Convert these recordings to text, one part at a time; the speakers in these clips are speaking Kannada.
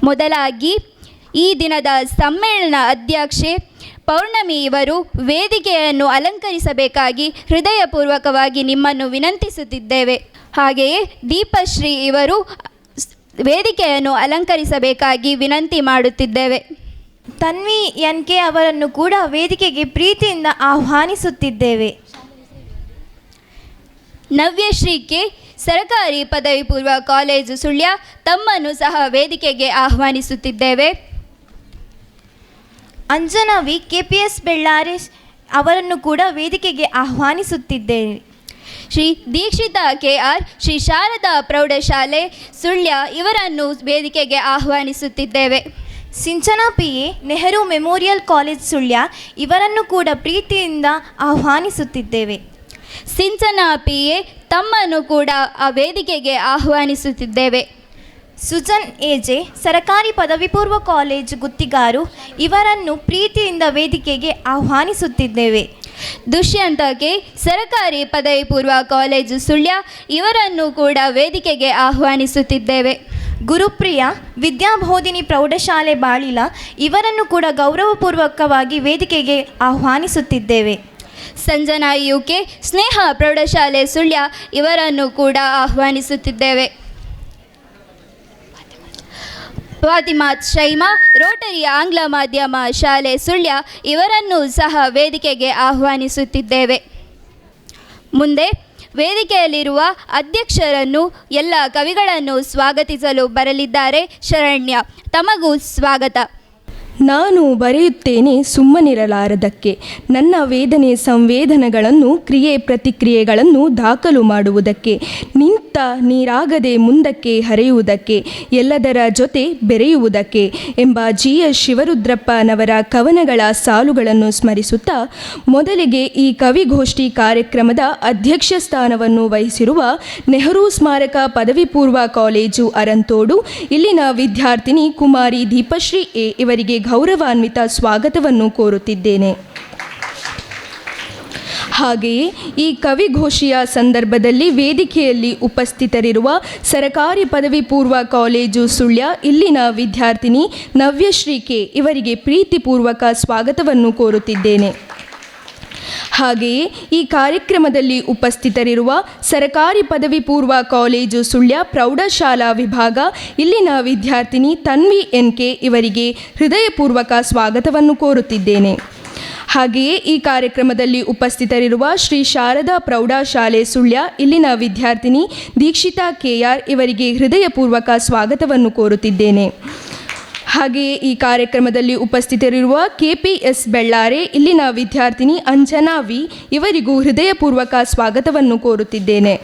ಮೊದಲಾಗಿ ಈ ದಿನದ ಸಮ್ಮೇಳನ ಅಧ್ಯಕ್ಷೆ ಪೌರ್ಣಮಿ ಇವರು ವೇದಿಕೆಯನ್ನು ಅಲಂಕರಿಸಬೇಕಾಗಿ ಹೃದಯಪೂರ್ವಕವಾಗಿ ನಿಮ್ಮನ್ನು ವಿನಂತಿಸುತ್ತಿದ್ದೇವೆ. ಹಾಗೆಯೇ ದೀಪಶ್ರೀ ಇವರು ವೇದಿಕೆಯನ್ನು ಅಲಂಕರಿಸಬೇಕಾಗಿ ವಿನಂತಿ ಮಾಡುತ್ತಿದ್ದೇವೆ. ತನ್ವಿ ಎನ್.ಕೆ ಅವರನ್ನು ಕೂಡ ವೇದಿಕೆಗೆ ಪ್ರೀತಿಯಿಂದ ಆಹ್ವಾನಿಸುತ್ತಿದ್ದೇವೆ. ನವ್ಯಶ್ರೀ ಕೆ, ಸರಕಾರಿ ಪದವಿ ಪೂರ್ವ ಕಾಲೇಜು ಸುಳ್ಯ, ತಮ್ಮನ್ನು ಸಹ ವೇದಿಕೆಗೆ ಆಹ್ವಾನಿಸುತ್ತಿದ್ದೇವೆ. ಅಂಜನಾ ವಿ, KPS ಬೆಳ್ಳಾರೆ ಅವರನ್ನು ಕೂಡ ವೇದಿಕೆಗೆ ಆಹ್ವಾನಿಸುತ್ತಿದ್ದೇವೆ. ಶ್ರೀ ದೀಕ್ಷಿತಾ KR, ಶ್ರೀ ಶಾರದಾ ಪ್ರೌಢಶಾಲೆ ಸುಳ್ಯ ಇವರನ್ನು ವೇದಿಕೆಗೆ ಆಹ್ವಾನಿಸುತ್ತಿದ್ದೇವೆ. Sinchana PA, Nehru memorial college Sullia ಇವರನ್ನು ಕೂಡ ಪ್ರೀತಿಯಿಂದ ಆಹ್ವಾನಿಸುತ್ತಿದ್ದೇವೆ. ಸಿಂಚನಾ PA, ತಮ್ಮನ್ನು ಕೂಡ ಆ ವೇದಿಕೆಗೆ ಆಹ್ವಾನಿಸುತ್ತಿದ್ದೇವೆ. ಸುಜನ್ AJ, ಸರಕಾರಿ ಪದವಿ ಪೂರ್ವ ಕಾಲೇಜು ಗುತ್ತಿಗಾರು ಇವರನ್ನು ಪ್ರೀತಿಯಿಂದ ವೇದಿಕೆಗೆ ಆಹ್ವಾನಿಸುತ್ತಿದ್ದೇವೆ. ದುಷ್ಯಂತ ಕೆ, ಸರಕಾರಿ ಪದವಿ ಪೂರ್ವ ಕಾಲೇಜು ಸುಳ್ಯ ಇವರನ್ನು ಕೂಡ ವೇದಿಕೆಗೆ ಆಹ್ವಾನಿಸುತ್ತಿದ್ದೇವೆ. ಗುರುಪ್ರಿಯಾ, ವಿದ್ಯಾಬೋಧಿನಿ ಪ್ರೌಢಶಾಲೆ ಬಾಳಿಲ ಇವರನ್ನು ಕೂಡ ಗೌರವಪೂರ್ವಕವಾಗಿ ವೇದಿಕೆಗೆ ಆಹ್ವಾನಿಸುತ್ತಿದ್ದೇವೆ. ಸಂಜನಾ UK, ಸ್ನೇಹ ಪ್ರೌಢಶಾಲೆ ಸುಳ್ಯ ಇವರನ್ನು ಕೂಡ ಆಹ್ವಾನಿಸುತ್ತಿದ್ದೇವೆ. ಫಾತಿಮಾತ್ ಶೈಮಾ, ರೋಟರಿ ಆಂಗ್ಲ ಮಾಧ್ಯಮ ಶಾಲೆ ಸುಳ್ಯ ಇವರನ್ನು ಸಹ ವೇದಿಕೆಗೆ ಆಹ್ವಾನಿಸುತ್ತಿದ್ದೇವೆ. ಮುಂದೆ ವೇದಿಕೆಯಲ್ಲಿರುವ ಅಧ್ಯಕ್ಷರನ್ನು ಎಲ್ಲ ಕವಿಗಳನ್ನು ಸ್ವಾಗತಿಸಲು ಬರಲಿದ್ದಾರೆ. ಶರಣ್ಯ, ತಮಗೂ ಸ್ವಾಗತ. ನಾನು ಬರೆಯುತ್ತೇನೆ ಸುಮ್ಮನಿರಲಾರದಕ್ಕೆ. ನನ್ನ ವೇದನೆ ಸಂವೇದನೆಗಳನ್ನು ಕ್ರಿಯೆ ಪ್ರತಿಕ್ರಿಯೆಗಳನ್ನು ದಾಖಲು ಮಾಡುವುದಕ್ಕೆ, ನಿಂತ ನೀರಾಗದೆ ಮುಂದಕ್ಕೆ ಹರಿಯುವುದಕ್ಕೆ, ಎಲ್ಲದರ ಜೊತೆ ಬೆರೆಯುವುದಕ್ಕೆ ಎಂಬ GS ಶಿವರುದ್ರಪ್ಪನವರ ಕವನಗಳ ಸಾಲುಗಳನ್ನು ಸ್ಮರಿಸುತ್ತಾ, ಮೊದಲಿಗೆ ಈ ಕವಿಗೋಷ್ಠಿ ಕಾರ್ಯಕ್ರಮದ ಅಧ್ಯಕ್ಷ ಸ್ಥಾನವನ್ನು ವಹಿಸಿರುವ ನೆಹರು ಸ್ಮಾರಕ ಪದವಿ ಪೂರ್ವ ಕಾಲೇಜು ಅರಂತೋಡು ಇಲ್ಲಿನ ವಿದ್ಯಾರ್ಥಿನಿ ಕುಮಾರಿ ದೀಪಶ್ರೀ A ಇವರಿಗೆ ಗೌರವಾನ್ವಿತ ಸ್ವಾಗತವನ್ನು ಕೋರುತ್ತಿದ್ದೇನೆ. ಹಾಗೆಯೇ ಈ ಕವಿಗೋಷ್ಠಿಯ ಸಂದರ್ಭದಲ್ಲಿ ವೇದಿಕೆಯಲ್ಲಿ ಉಪಸ್ಥಿತರಿರುವ ಸರಕಾರಿ ಪದವಿ ಪೂರ್ವ ಕಾಲೇಜು ಸುಳ್ಯ ಇಲ್ಲಿನ ವಿದ್ಯಾರ್ಥಿನಿ ನವ್ಯಶ್ರೀ ಕೆ ಇವರಿಗೆ ಪ್ರೀತಿಪೂರ್ವಕ ಸ್ವಾಗತವನ್ನು ಕೋರುತ್ತಿದ್ದೇನೆ. ಹಾಗೆಯೇ ಈ ಕಾರ್ಯಕ್ರಮದಲ್ಲಿ ಉಪಸ್ಥಿತರಿರುವ ಸರಕಾರಿ ಪದವಿ ಪೂರ್ವ ಕಾಲೇಜು ಸುಳ್ಯ ಪ್ರೌಢಶಾಲಾ ವಿಭಾಗ ಇಲ್ಲಿನ ವಿದ್ಯಾರ್ಥಿನಿ ತನ್ವಿ NK ಇವರಿಗೆ ಹೃದಯಪೂರ್ವಕ ಸ್ವಾಗತವನ್ನು ಕೋರುತ್ತಿದ್ದೇನೆ. ಹಾಗೆಯೇ ಈ ಕಾರ್ಯಕ್ರಮದಲ್ಲಿ ಉಪಸ್ಥಿತರಿರುವ ಶ್ರೀ ಶಾರದಾ ಪ್ರೌಢಶಾಲೆ ಸುಳ್ಯ ಇಲ್ಲಿನ ವಿದ್ಯಾರ್ಥಿನಿ ದೀಕ್ಷಿತಾ KR ಇವರಿಗೆ ಹೃದಯಪೂರ್ವಕ ಸ್ವಾಗತವನ್ನು ಕೋರುತ್ತಿದ್ದೇನೆ. ಹಾಗೆಯೇ ಈ ಕಾರ್ಯಕ್ರಮದಲ್ಲಿ ಉಪಸ್ಥಿತರಿರುವ KPS ಬೆಳ್ಳಾರೆ ಇಲ್ಲಿನ ವಿದ್ಯಾರ್ಥಿನಿ ಅಂಜನಾ V ಇವರಿಗೂ ಹೃದಯಪೂರ್ವಕ ಸ್ವಾಗತವನ್ನು ಕೋರುತ್ತಿದ್ದೇನೆ.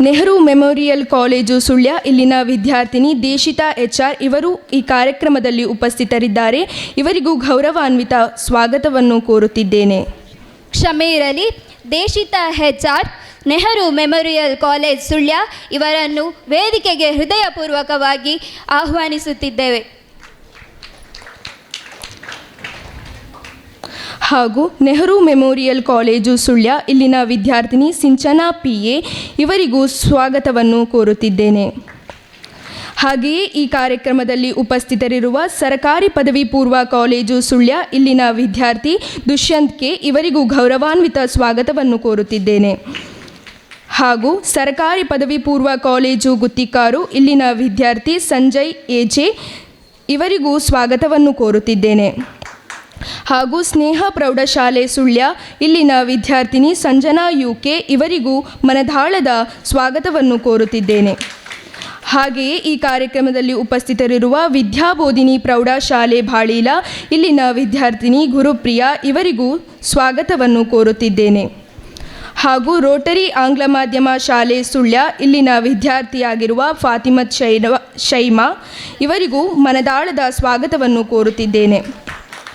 ನೆಹರು ಮೆಮೋರಿಯಲ್ ಕಾಲೇಜು ಸುಳ್ಯ ಇಲ್ಲಿನ ವಿದ್ಯಾರ್ಥಿನಿ ದೇಶಿತಾ HR ಇವರು ಈ ಕಾರ್ಯಕ್ರಮದಲ್ಲಿ ಉಪಸ್ಥಿತರಿದ್ದಾರೆ. ಇವರಿಗೂ ಗೌರವಾನ್ವಿತ ಸ್ವಾಗತವನ್ನು ಕೋರುತ್ತಿದ್ದೇನೆ. ಕ್ಷಮೆ ಇರಲಿ. ದೇಶಿತಾ HR, Nehru memorial college Sullia ಇವರನ್ನು ವೇದಿಕೆಗೆ ಹೃದಯಪೂರ್ವಕವಾಗಿ ಆಹ್ವಾನಿಸುತ್ತಿದ್ದೇವೆ. ಹಾಗೂ ನೆಹರು ಮೆಮೋರಿಯಲ್ ಕಾಲೇಜು ಸುಳ್ಯ ಇಲ್ಲಿನ ವಿದ್ಯಾರ್ಥಿನಿ ಸಿಂಚನಾ PA ಇವರಿಗೂ ಸ್ವಾಗತವನ್ನು ಕೋರುತ್ತಿದ್ದೇನೆ. ಹಾಗೆಯೇ ಈ ಕಾರ್ಯಕ್ರಮದಲ್ಲಿ ಉಪಸ್ಥಿತರಿರುವ ಸರಕಾರಿ ಪದವಿ ಪೂರ್ವ ಕಾಲೇಜು ಸುಳ್ಯ ಇಲ್ಲಿನ ವಿದ್ಯಾರ್ಥಿ ದುಷ್ಯಂತ್ K ಇವರಿಗೂ ಗೌರವಾನ್ವಿತ ಸ್ವಾಗತವನ್ನು ಕೋರುತ್ತಿದ್ದೇನೆ. ಹಾಗೂ ಸರಕಾರಿ ಪದವಿ ಪೂರ್ವ ಕಾಲೇಜು ಗುತ್ತಿಕಾರು ಇಲ್ಲಿನ ವಿದ್ಯಾರ್ಥಿ ಸಂಜಯ್ AJ ಇವರಿಗೂ ಸ್ವಾಗತವನ್ನು ಕೋರುತ್ತಿದ್ದೇನೆ. ಹಾಗೂ ಸ್ನೇಹ ಪ್ರೌಢಶಾಲೆ ಸುಳ್ಯ ಇಲ್ಲಿನ ವಿದ್ಯಾರ್ಥಿನಿ ಸಂಜನಾ UK ಇವರಿಗೂ ಮನದಾಳದ ಸ್ವಾಗತವನ್ನು ಕೋರುತ್ತಿದ್ದೇನೆ. ಹಾಗೆಯೇ ಈ ಕಾರ್ಯಕ್ರಮದಲ್ಲಿ ಉಪಸ್ಥಿತರಿರುವ ವಿದ್ಯಾಬೋಧಿನಿ ಪ್ರೌಢಶಾಲೆ ಬಾಳೀಲ ಇಲ್ಲಿನ ವಿದ್ಯಾರ್ಥಿನಿ ಗುರುಪ್ರಿಯಾ ಇವರಿಗೂ ಸ್ವಾಗತವನ್ನು ಕೋರುತ್ತಿದ್ದೇನೆ. ಹಾಗೂ ರೋಟರಿ ಆಂಗ್ಲ ಮಾಧ್ಯಮ ಶಾಲೆ ಸುಳ್ಯ ಇಲ್ಲಿನ ವಿದ್ಯಾರ್ಥಿಯಾಗಿರುವ ಫಾತಿಮತ್ ಶೈಮಾ ಇವರಿಗೂ ಮನದಾಳದ ಸ್ವಾಗತವನ್ನು ಕೋರುತ್ತಿದ್ದೇನೆ.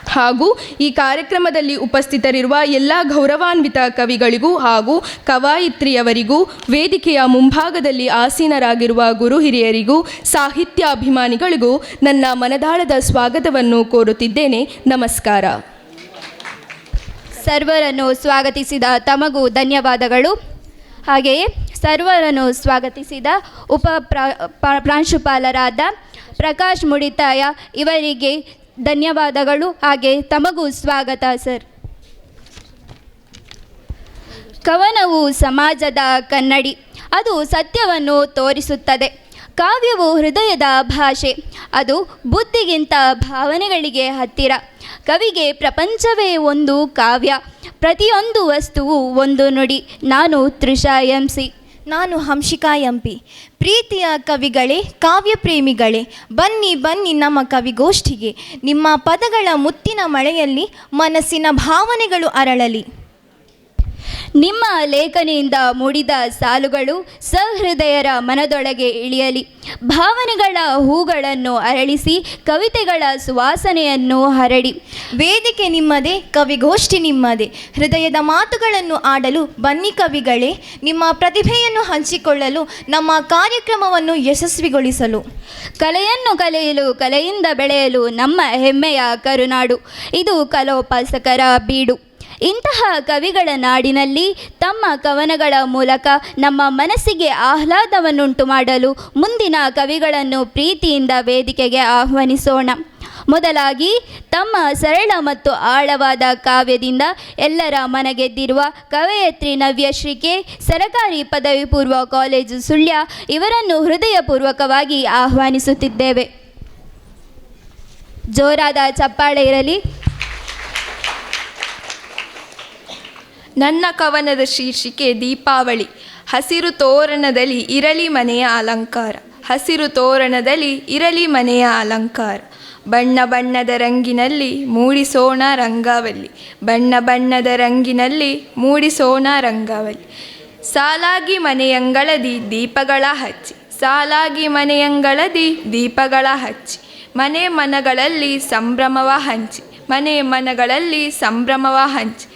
ಹಾಗೂ ಈ ಕಾರ್ಯಕ್ರಮದಲ್ಲಿ ಉಪಸ್ಥಿತರಿರುವ ಎಲ್ಲ ಗೌರವಾನ್ವಿತ ಕವಿಗಳಿಗೂ ಹಾಗೂ ಕವಾಯಿತ್ರಿಯವರಿಗೂ, ವೇದಿಕೆಯ ಮುಂಭಾಗದಲ್ಲಿ ಆಸೀನರಾಗಿರುವ ಗುರು ಹಿರಿಯರಿಗೂ, ಸಾಹಿತ್ಯಾಭಿಮಾನಿಗಳಿಗೂ ನನ್ನ ಮನದಾಳದ ಸ್ವಾಗತವನ್ನು ಕೋರುತ್ತಿದ್ದೇನೆ. ನಮಸ್ಕಾರ. ಸರ್ವರನ್ನು ಸ್ವಾಗತಿಸಿದ ತಮಗೂ ಧನ್ಯವಾದಗಳು. ಹಾಗೆಯೇ ಸರ್ವರನ್ನು ಸ್ವಾಗತಿಸಿದ ಪ್ರಾಂಶುಪಾಲರಾದ ಪ್ರಕಾಶ್ ಮುಡಿತಾಯ ಇವರಿಗೆ ಧನ್ಯವಾದಗಳು. ಹಾಗೆ ತಮಗೂ ಸ್ವಾಗತ ಸರ್. ಕವನವು ಸಮಾಜದ ಕನ್ನಡಿ, ಅದು ಸತ್ಯವನ್ನು ತೋರಿಸುತ್ತದೆ. ಕಾವ್ಯವು ಹೃದಯದ ಭಾಷೆ, ಅದು ಬುದ್ಧಿಗಿಂತ ಭಾವನೆಗಳಿಗೆ ಹತ್ತಿರ. ಕವಿಗೆ ಪ್ರಪಂಚವೇ ಒಂದು ಕಾವ್ಯ, ಪ್ರತಿಯೊಂದು ವಸ್ತುವು ಒಂದು ನುಡಿ. ನಾನು ತೃಷಾ MC. ನಾನು ಹಂಶಿಕಾ MP. ಪ್ರೀತಿಯ ಕವಿಗಳೇ, ಕಾವ್ಯ ಪ್ರೇಮಿಗಳೇ, ಬನ್ನಿ ಬನ್ನಿ ನಮ್ಮ ಕವಿಗೋಷ್ಠಿಗೆ. ನಿಮ್ಮ ಪದಗಳ ಮುತ್ತಿನ ಮಳೆಯಲ್ಲಿ ಮನಸ್ಸಿನ ಭಾವನೆಗಳು ಅರಳಲಿ. ನಿಮ್ಮ ಲೇಖನಿಯಿಂದ ಮೂಡಿದ ಸಾಲುಗಳು ಸಹೃದಯರ ಮನದೊಳಗೆ ಇಳಿಯಲಿ. ಭಾವನೆಗಳ ಹೂಗಳನ್ನು ಅರಳಿಸಿ ಕವಿತೆಗಳ ಸುವಾಸನೆಯನ್ನು ಹರಡಿ. ವೇದಿಕೆ ನಿಮ್ಮದೇ, ಕವಿಗೋಷ್ಠಿ ನಿಮ್ಮದೇ. ಹೃದಯದ ಮಾತುಗಳನ್ನು ಆಡಲು ಬನ್ನಿ ಕವಿಗಳೇ, ನಿಮ್ಮ ಪ್ರತಿಭೆಯನ್ನು ಹಂಚಿಕೊಳ್ಳಲು, ನಮ್ಮ ಕಾರ್ಯಕ್ರಮವನ್ನು ಯಶಸ್ವಿಗೊಳಿಸಲು. ಕಲೆಯನ್ನು ಕಲಿಯಲು, ಕಲೆಯಿಂದ ಬೆಳೆಯಲು ನಮ್ಮ ಹೆಮ್ಮೆಯ ಕರುನಾಡು ಇದು ಕಲೋಪಾಸಕರ ಬೀಡು. ಇಂತಹ ಕವಿಗಳ ನಾಡಿನಲ್ಲಿ ತಮ್ಮ ಕವನಗಳ ಮೂಲಕ ನಮ್ಮ ಮನಸ್ಸಿಗೆ ಆಹ್ಲಾದವನ್ನುಂಟು ಮಾಡಲು ಮುಂದಿನ ಕವಿಗಳನ್ನು ಪ್ರೀತಿಯಿಂದ ವೇದಿಕೆಗೆ ಆಹ್ವಾನಿಸೋಣ. ಮೊದಲಾಗಿ ತಮ್ಮ ಸರಳ ಮತ್ತು ಆಳವಾದ ಕಾವ್ಯದಿಂದ ಎಲ್ಲರ ಮನಗೆದ್ದಿರುವ ಕವಯತ್ರಿ ನವ್ಯಶ್ರೀ ಕೆ, ಸರಕಾರಿ ಪದವಿ ಪೂರ್ವ ಕಾಲೇಜು ಸುಳ್ಯ ಇವರನ್ನು ಹೃದಯಪೂರ್ವಕವಾಗಿ ಆಹ್ವಾನಿಸುತ್ತಿದ್ದೇವೆ. ಜೋರಾದ ಚಪ್ಪಾಳೆ ಇರಲಿ. ನನ್ನ ಕವನದ ಶೀರ್ಷಿಕೆ ದೀಪಾವಳಿ. ಹಸಿರು ತೋರಣದಲ್ಲಿ ಇರಲಿ ಮನೆಯ ಅಲಂಕಾರ, ಹಸಿರು ತೋರಣದಲ್ಲಿ ಇರಲಿ ಮನೆಯ ಅಲಂಕಾರ. ಬಣ್ಣ ಬಣ್ಣದ ರಂಗಿನಲ್ಲಿ ಮೂಡಿಸೋಣ ರಂಗಾವಲ್ಲಿ, ಬಣ್ಣ ಬಣ್ಣದ ರಂಗಿನಲ್ಲಿ ಮೂಡಿಸೋಣ ರಂಗಾವಲ್ಲಿ. ಸಾಲಾಗಿ ಮನೆಯಂಗಳದಿ ದೀಪಗಳ ಹಚ್ಚಿ, ಸಾಲಾಗಿ ಮನೆಯಂಗಳದಿ ದೀಪಗಳ ಹಚ್ಚಿ. ಮನೆ ಮನಗಳಲ್ಲಿ ಸಂಭ್ರಮವ ಹಂಚಿ, ಮನೆ ಮನಗಳಲ್ಲಿ ಸಂಭ್ರಮವ ಹಂಚಿ.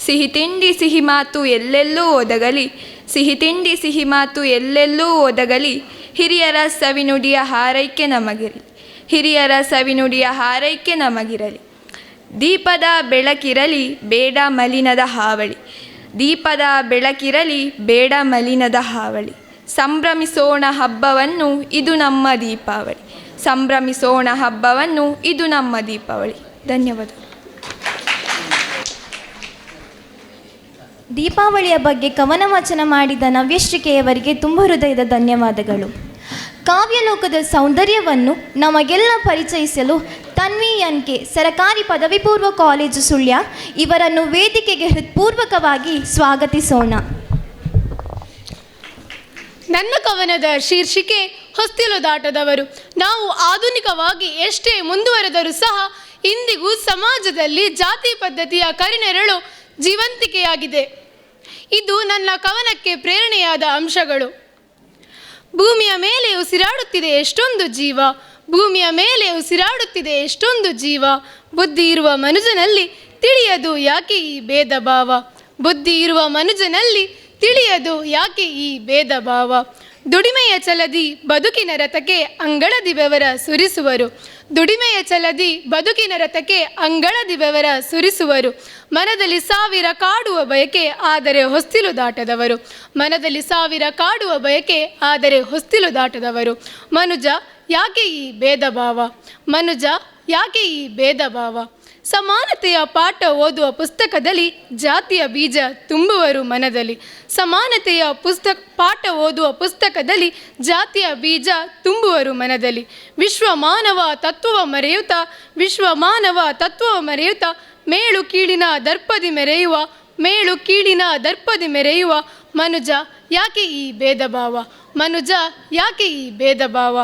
ಸಿಹಿ ತಿಂಡಿ ಸಿಹಿ ಮಾತು ಎಲ್ಲೆಲ್ಲೂ ಒದಗಲಿ, ಸಿಹಿ ತಿಂಡಿ ಸಿಹಿ ಮಾತು ಎಲ್ಲೆಲ್ಲೂ ಒದಗಲಿ. ಹಿರಿಯರ ಸವಿನುಡಿಯ ಹಾರೈಕೆ ನಮಗಿರಲಿ, ಹಿರಿಯರ ಸವಿನುಡಿಯ ಹಾರೈಕೆ ನಮಗಿರಲಿ. ದೀಪದ ಬೆಳಕಿರಲಿ ಬೇಡ ಮಲಿನದ ಹಾವಳಿ, ದೀಪದ ಬೆಳಕಿರಲಿ ಬೇಡ ಮಲಿನದ ಹಾವಳಿ. ಸಂಭ್ರಮಿಸೋಣ ಹಬ್ಬವನ್ನು ಇದು ನಮ್ಮ ದೀಪಾವಳಿ, ಸಂಭ್ರಮಿಸೋಣ ಹಬ್ಬವನ್ನು ಇದು ನಮ್ಮ ದೀಪಾವಳಿ. ಧನ್ಯವಾದ. ದೀಪಾವಳಿಯ ಬಗ್ಗೆ ಕವನ ವಾಚನ ಮಾಡಿದ ನವ್ಯಶ್ರೀಕೆಯವರಿಗೆ ತುಂಬ ಹೃದಯದ ಧನ್ಯವಾದಗಳು. ಕಾವ್ಯಲೋಕದ ಸೌಂದರ್ಯವನ್ನು ನಮಗೆಲ್ಲ ಪರಿಚಯಿಸಲು ತನ್ವಿ NK, ಸರಕಾರಿ ಪದವಿ ಪೂರ್ವ ಕಾಲೇಜು ಸುಳ್ಯ ಇವರನ್ನು ವೇದಿಕೆಗೆ ಹೃತ್ಪೂರ್ವಕವಾಗಿ ಸ್ವಾಗತಿಸೋಣ. ನನ್ನ ಕವನದ ಶೀರ್ಷಿಕೆ ಹೊಸ್ತಿಲು ದಾಟದವರು. ನಾವು ಆಧುನಿಕವಾಗಿ ಎಷ್ಟೇ ಮುಂದುವರೆದರೂ ಸಹ ಇಂದಿಗೂ ಸಮಾಜದಲ್ಲಿ ಜಾತಿ ಪದ್ಧತಿಯ ಕರಿನೆರಳು ಜೀವಂತಿಕೆಯಾಗಿದೆ. ಇದು ನನ್ನ ಕವನಕ್ಕೆ ಪ್ರೇರಣೆಯಾದ ಅಂಶಗಳು. ಭೂಮಿಯ ಮೇಲೆ ಉಸಿರಾಡುತ್ತಿದೆ ಎಷ್ಟೊಂದು ಜೀವ, ಭೂಮಿಯ ಮೇಲೆ ಉಸಿರಾಡುತ್ತಿದೆ ಎಷ್ಟೊಂದು ಜೀವ. ಬುದ್ಧಿ ಇರುವ ಮನುಜನಲ್ಲಿ ತಿಳಿಯದು ಯಾಕೆ ಈ ಭೇದ ಭಾವ, ಬುದ್ಧಿ ಇರುವ ಮನುಜನಲ್ಲಿ ತಿಳಿಯದು ಯಾಕೆ ಈ ಭೇದ ಭಾವ. ದುಡಿಮೆಯ ಛಲದಿ ಬದುಕಿನ ರಥಕ್ಕೆ ಅಂಗಳದಿ ಬೆವರ ಸುರಿಸುವರು, ದುಡಿಮೆಯ ಛಲದಿ ಬದುಕಿನ ರಥಕ್ಕೆ ಅಂಗಳದಿ ಬೆವರ ಸುರಿಸುವರು. ಮನದಲ್ಲಿ ಸಾವಿರ ಕಾಡುವ ಬಯಕೆ ಆದರೆ ಹೊಸ್ತಿಲು ದಾಟದವರು, ಮನದಲ್ಲಿ ಸಾವಿರ ಕಾಡುವ ಬಯಕೆ ಆದರೆ ಹೊಸ್ತಿಲು ದಾಟದವರು. ಮನುಜ ಯಾಕೆ ಈ ಭೇದ ಭಾವ, ಮನುಜ ಯಾಕೆ ಈ ಭೇದ ಭಾವ. ಸಮಾನತೆಯ ಪಾಠ ಓದುವ ಪುಸ್ತಕದಲ್ಲಿ ಜಾತಿಯ ಬೀಜ ತುಂಬುವರು ಮನದಲ್ಲಿ, ಸಮಾನತೆಯ ಪಾಠ ಓದುವ ಪುಸ್ತಕದಲ್ಲಿ ಜಾತಿಯ ಬೀಜ ತುಂಬುವರು ಮನದಲ್ಲಿ. ವಿಶ್ವ ಮಾನವ ತತ್ವವ ಮರೆಯುತ್ತಾ, ವಿಶ್ವ ಮಾನವ ತತ್ವವ ಮರೆಯುತ್ತಾ ಮೇಳು ಕೀಳಿನ ದರ್ಪದಿ ಮೆರೆಯುವ, ಮೇಳು ಕೀಳಿನ ದರ್ಪದಿ ಮೆರೆಯುವ. ಮನುಜ ಯಾಕೆ ಈ ಭೇದ ಭಾವ, ಮನುಜ ಯಾಕೆ ಈ ಭೇದ ಭಾವ.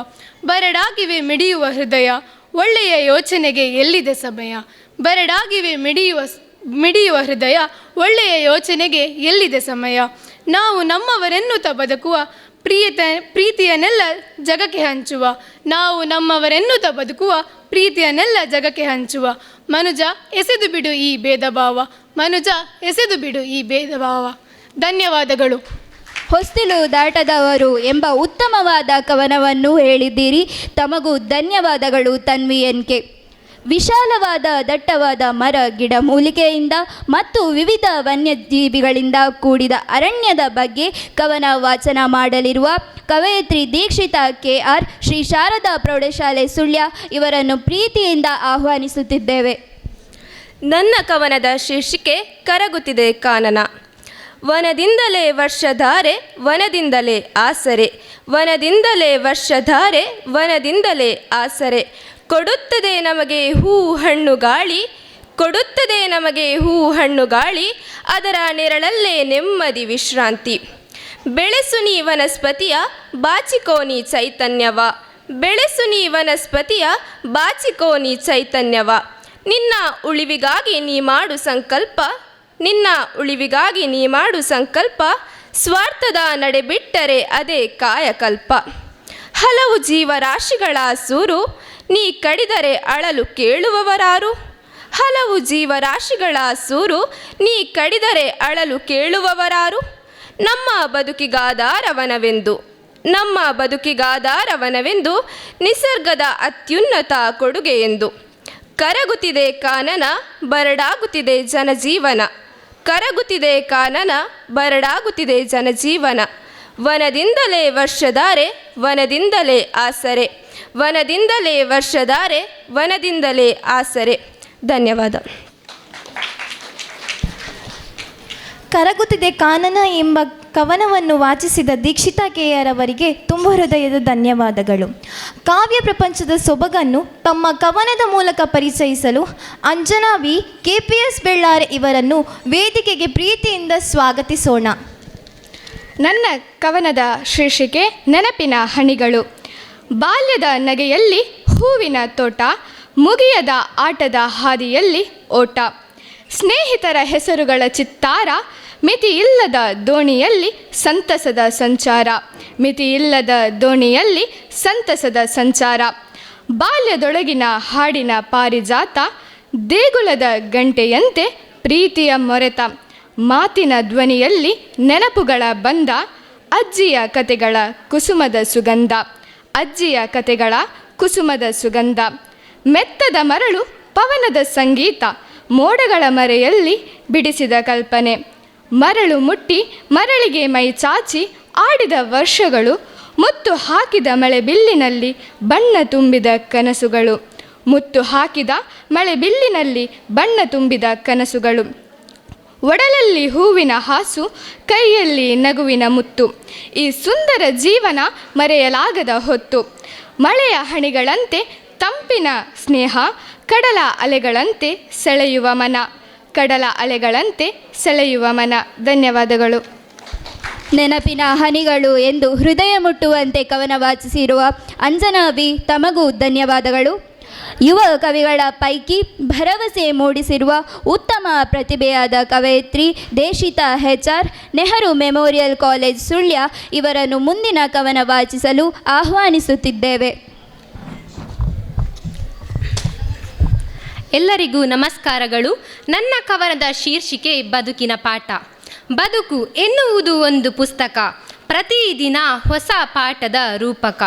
ಬರಡಾಗಿವೆ ಮಿಡಿಯುವ ಹೃದಯ, ಒಳ್ಳೆಯ ಯೋಚನೆಗೆ ಎಲ್ಲಿದೆ ಸಮಯ. ಬರಡಾಗಿವೆ ಮಿಡಿಯುವ ಹೃದಯ, ಒಳ್ಳೆಯ ಯೋಚನೆಗೆ ಎಲ್ಲಿದೆ ಸಮಯ. ನಾವು ನಮ್ಮವರೆನ್ನುತ್ತ ಬದುಕುವ ಪ್ರೀತಿಯನ್ನೆಲ್ಲ ಜಗಕ್ಕೆ ಹಂಚುವ, ನಾವು ನಮ್ಮವರೆನ್ನುತ್ತ ಬದುಕುವ ಪ್ರೀತಿಯನ್ನೆಲ್ಲ ಜಗಕ್ಕೆ ಹಂಚುವ. ಮನುಜ ಎಸೆದು ಬಿಡು ಈ ಭೇದ ಭಾವ, ಮನುಜ ಎಸೆದು ಬಿಡು ಈ ಭೇದ ಭಾವ. ಧನ್ಯವಾದಗಳು. ಹೊಸ್ತಿಲು ದಾಟದವರು ಎಂಬ ಉತ್ತಮವಾದ ಕವನವನ್ನು ಹೇಳಿದ್ದೀರಿ. ತಮಗೂ ಧನ್ಯವಾದಗಳು ತನ್ವಿ NK. ವಿಶಾಲವಾದ ದಟ್ಟವಾದ ಮರ ಗಿಡ ಮೂಲಿಕೆಯಿಂದ ಮತ್ತು ವಿವಿಧ ವನ್ಯಜೀವಿಗಳಿಂದ ಕೂಡಿದ ಅರಣ್ಯದ ಬಗ್ಗೆ ಕವನ ವಾಚನ ಮಾಡಲಿರುವ ಕವಯತ್ರಿ ದೀಕ್ಷಿತಾ KR ಶ್ರೀ ಶಾರದಾ ಪ್ರೌಢಶಾಲೆ ಸುಳ್ಯ ಇವರನ್ನು ಪ್ರೀತಿಯಿಂದ ಆಹ್ವಾನಿಸುತ್ತಿದ್ದೇವೆ. ನನ್ನ ಕವನದ ಶೀರ್ಷಿಕೆ ಕರಗುತ್ತಿದೆ ಕಾನನ. ವನದಿಂದಲೇ ವರ್ಷಧಾರೆ ವನದಿಂದಲೇ ಆಸರೆ, ವನದಿಂದಲೇ ವರ್ಷಧಾರೆ ವನದಿಂದಲೇ ಆಸರೆ, ಕೊಡುತ್ತದೆ ನಮಗೆ ಹೂ ಹಣ್ಣು ಗಾಳಿ, ಕೊಡುತ್ತದೆ ನಮಗೆ ಹೂ ಹಣ್ಣು ಗಾಳಿ, ಅದರ ನೆರಳಲ್ಲೇ ನೆಮ್ಮದಿ ವಿಶ್ರಾಂತಿ. ಬೆಳೆಸು ನೀ ವನಸ್ಪತಿಯ ಬಾಚಿಕೋನಿ ಚೈತನ್ಯವ, ಬೆಳೆಸು ನೀ ವನಸ್ಪತಿಯ ಬಾಚಿಕೋನಿ ಚೈತನ್ಯವ, ನಿನ್ನ ಉಳಿವಿಗಾಗಿ ನೀ ಮಾಡು ಸಂಕಲ್ಪ, ನಿನ್ನ ಉಳಿವಿಗಾಗಿ ನೀ ಮಾಡು ಸಂಕಲ್ಪ, ಸ್ವಾರ್ಥದ ನಡೆ ಬಿಟ್ಟರೆ ಅದೇ ಕಾಯಕಲ್ಪ. ಹಲವು ಜೀವರಾಶಿಗಳ ಸೂರು ನೀ ಕಡಿದರೆ ಅಳಲು ಕೇಳುವವರಾರು, ಹಲವು ಜೀವರಾಶಿಗಳ ಸೂರು ನೀ ಕಡಿದರೆ ಅಳಲು ಕೇಳುವವರಾರು. ನಮ್ಮ ಬದುಕಿಗಾಧಾರವನವೆಂದು, ನಮ್ಮ ಬದುಕಿಗಾಧಾರವನವೆಂದು, ನಿಸರ್ಗದ ಅತ್ಯುನ್ನತ ಕೊಡುಗೆ ಎಂದು. ಕರಗುತ್ತಿದೆ ಕಾನನ ಬರಡಾಗುತ್ತಿದೆ ಜನಜೀವನ, ಕರಗುತ್ತಿದೆ ಕಾನನ ಬರಡಾಗುತ್ತಿದೆ ಜನಜೀವನ, ವನದಿಂದಲೇ ವರ್ಷಧಾರೆ ವನದಿಂದಲೇ ಆಸರೆ, ವನದಿಂದಲೇ ವರ್ಷಧಾರೆ ವನದಿಂದಲೇ ಆಸರೆ. ಧನ್ಯವಾದ. ಕರಗುತ್ತಿದೆ ಕಾನನ ಎಂಬ ಕವನವನ್ನು ವಾಚಿಸಿದ ದೀಕ್ಷಿತಾ KR ಅವರಿಗೆ ತುಂಬ ಹೃದಯದ ಧನ್ಯವಾದಗಳು. ಕಾವ್ಯ ಪ್ರಪಂಚದ ಸೊಬಗನ್ನು ತಮ್ಮ ಕವನದ ಮೂಲಕ ಪರಿಚಯಿಸಲು ಅಂಜನಾ V KPS ಬೆಳ್ಳಾರೆ ಇವರನ್ನು ವೇದಿಕೆಗೆ ಪ್ರೀತಿಯಿಂದ ಸ್ವಾಗತಿಸೋಣ. ನನ್ನ ಕವನದ ಶೀರ್ಷಿಕೆ ನೆನಪಿನ ಹನಿಗಳು. ಬಾಲ್ಯದ ನಗೆಯಲ್ಲಿ ಹೂವಿನ ತೋಟ, ಮುಗಿಯದ ಆಟದ ಹಾದಿಯಲ್ಲಿ ಓಟ, ಸ್ನೇಹಿತರ ಹೆಸರುಗಳ ಚಿತ್ತಾರ, ಮಿತಿಯಿಲ್ಲದ ದೋಣಿಯಲ್ಲಿ ಸಂತಸದ ಸಂಚಾರ, ಮಿತಿಯಿಲ್ಲದ ದೋಣಿಯಲ್ಲಿ ಸಂತಸದ ಸಂಚಾರ. ಬಾಲ್ಯದೊಳಗಿನ ಹಾಡಿನ ಪಾರಿಜಾತ, ದೇಗುಲದ ಗಂಟೆಯಂತೆ ಪ್ರೀತಿಯ ಮೊರೆತ, ಮಾತಿನ ಧ್ವನಿಯಲ್ಲಿ ನೆನಪುಗಳ ಬಂಧ, ಅಜ್ಜಿಯ ಕತೆಗಳ ಕುಸುಮದ ಸುಗಂಧ, ಅಜ್ಜಿಯ ಕತೆಗಳ ಕುಸುಮದ ಸುಗಂಧ. ಮೆತ್ತದ ಮರಳು ಪವನದ ಸಂಗೀತ, ಮೋಡಗಳ ಮರೆಯಲ್ಲಿ ಬಿಡಿಸಿದ ಕಲ್ಪನೆ, ಮರಳು ಮುಟ್ಟಿ ಮರಳಿಗೆ ಮೈ ಚಾಚಿ ಆಡಿದ ವರ್ಷಗಳು, ಮುತ್ತು ಹಾಕಿದ ಮಳೆ ಬಿಲ್ಲಿನಲ್ಲಿ ಬಣ್ಣ ತುಂಬಿದ ಕನಸುಗಳು, ಮುತ್ತು ಹಾಕಿದ ಮಳೆ ಬಿಲ್ಲಿನಲ್ಲಿ ಬಣ್ಣ ತುಂಬಿದ ಕನಸುಗಳು. ಒಡಲಲ್ಲಿ ಹೂವಿನ ಹಾಸು, ಕೈಯಲ್ಲಿ ನಗುವಿನ ಮುತ್ತು, ಈ ಸುಂದರ ಜೀವನ ಮರೆಯಲಾಗದ ಹೊತ್ತು. ಮಳೆಯ ಹಣಿಗಳಂತೆ ತಂಪಿನ ಸ್ನೇಹ, ಕಡಲ ಅಲೆಗಳಂತೆ ಸೆಳೆಯುವ ಮನ, ಕಡಲ ಅಲೆಗಳಂತೆ ಸೆಳೆಯುವ ಮನ. ಧನ್ಯವಾದಗಳು. ನೆನಪಿನ ಹನಿಗಳು ಎಂದು ಹೃದಯ ಮುಟ್ಟುವಂತೆ ಕವನ ವಾಚಿಸಿರುವ ಅಂಜನಾ V ತಮಗೂ ಧನ್ಯವಾದಗಳು. ಯುವ ಕವಿಗಳ ಪೈಕಿ ಭರವಸೆ ಮೂಡಿಸಿರುವ ಉತ್ತಮ ಪ್ರತಿಭೆಯಾದ ಕವಯತ್ರಿ Dikshita HR Nehru memorial college Sullia ಇವರನ್ನು ಮುಂದಿನ ಕವನ ವಾಚಿಸಲು ಆಹ್ವಾನಿಸುತ್ತಿದ್ದೇವೆ. ಎಲ್ಲರಿಗೂ ನಮಸ್ಕಾರಗಳು. ನನ್ನ ಕವನದ ಶೀರ್ಷಿಕೆ ಬದುಕಿನ ಪಾಠ. ಬದುಕು ಎನ್ನುವುದು ಒಂದು ಪುಸ್ತಕ, ಪ್ರತಿದಿನ ಹೊಸ ಪಾಠದ ರೂಪಕ.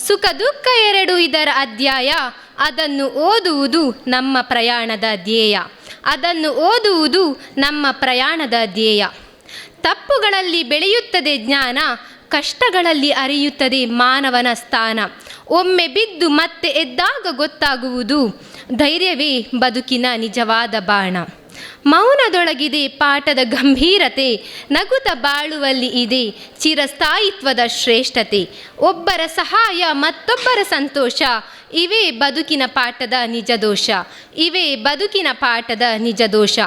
ಸುಖ ದುಃಖ ಎರಡು ಇದರ ಅಧ್ಯಾಯ, ಅದನ್ನು ಓದುವುದು ನಮ್ಮ ಪ್ರಯಾಣದ ಧ್ಯೇಯ, ಅದನ್ನು ಓದುವುದು ನಮ್ಮ ಪ್ರಯಾಣದ ಧ್ಯೇಯ. ತಪ್ಪುಗಳಲ್ಲಿ ಬೆಳೆಯುತ್ತದೆ ಜ್ಞಾನ, ಕಷ್ಟಗಳಲ್ಲಿ ಅರಿಯುತ್ತದೆ ಮಾನವನ ಸ್ಥಾನ. ಒಮ್ಮೆ ಬಿದ್ದು ಮತ್ತೆ ಎದ್ದಾಗ ಗೊತ್ತಾಗುವುದು, ಧೈರ್ಯವೇ ಬದುಕಿನ ನಿಜವಾದ ಬಾಣ. ಮೌನದೊಳಗಿದೆ ಪಾಠದ ಗಂಭೀರತೆ, ನಗುತ್ತ ಬಾಳುವಲ್ಲಿ ಇದೆ ಚಿರಸ್ಥಾಯಿತ್ವದ ಶ್ರೇಷ್ಠತೆ. ಒಬ್ಬರ ಸಹಾಯ ಮತ್ತೊಬ್ಬರ ಸಂತೋಷ, ಇವೇ ಬದುಕಿನ ಪಾಠದ ನಿಜ ದೋಷ, ಇವೇ ಬದುಕಿನ ಪಾಠದ ನಿಜ ದೋಷ.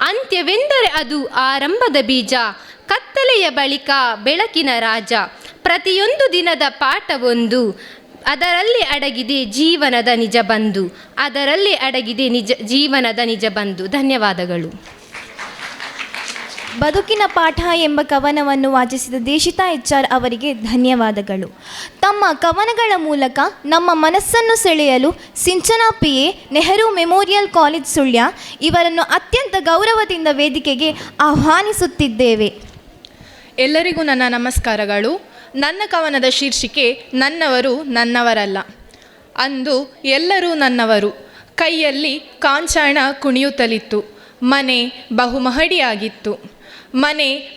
ಅಂತ್ಯವೆಂದರೆ ಅದು ಆರಂಭದ ಬೀಜ, ಕತ್ತಲೆಯ ಬಳಿಕ ಬೆಳಕಿನ ರಾಜ. ಪ್ರತಿಯೊಂದು ದಿನದ ಪಾಠವೊಂದು, ಅದರಲ್ಲಿ ಅಡಗಿದೆ ಜೀವನದ ನಿಜ ಬಂಧು, ಅದರಲ್ಲಿ ಅಡಗಿದೆ ಜೀವನದ ನಿಜ ಬಂಧು. ಧನ್ಯವಾದಗಳು. ಬದುಕಿನ ಪಾಠ ಎಂಬ ಕವನವನ್ನು ವಾಚಿಸಿದ ದೀಕ್ಷಿತಾ HR ಅವರಿಗೆ ಧನ್ಯವಾದಗಳು. ತಮ್ಮ ಕವನಗಳ ಮೂಲಕ ನಮ್ಮ ಮನಸ್ಸನ್ನು ಸೆಳೆಯಲು Sinchana PA Nehru memorial college Sullia ಇವರನ್ನು ಅತ್ಯಂತ ಗೌರವದಿಂದ ವೇದಿಕೆಗೆ ಆಹ್ವಾನಿಸುತ್ತಿದ್ದೇವೆ. ಎಲ್ಲರಿಗೂ ನನ್ನ ನಮಸ್ಕಾರಗಳು. ನನ್ನ ಕವನದ ಶೀರ್ಷಿಕೆ ನನ್ನವರು ನನ್ನವರಲ್ಲ. ಅಂದು ಎಲ್ಲರೂ ನನ್ನವರು, ಕೈಯಲ್ಲಿ ಕಾಂಚಾಣ ಕುಣಿಯುತ್ತಲಿತ್ತು. ಮನೆ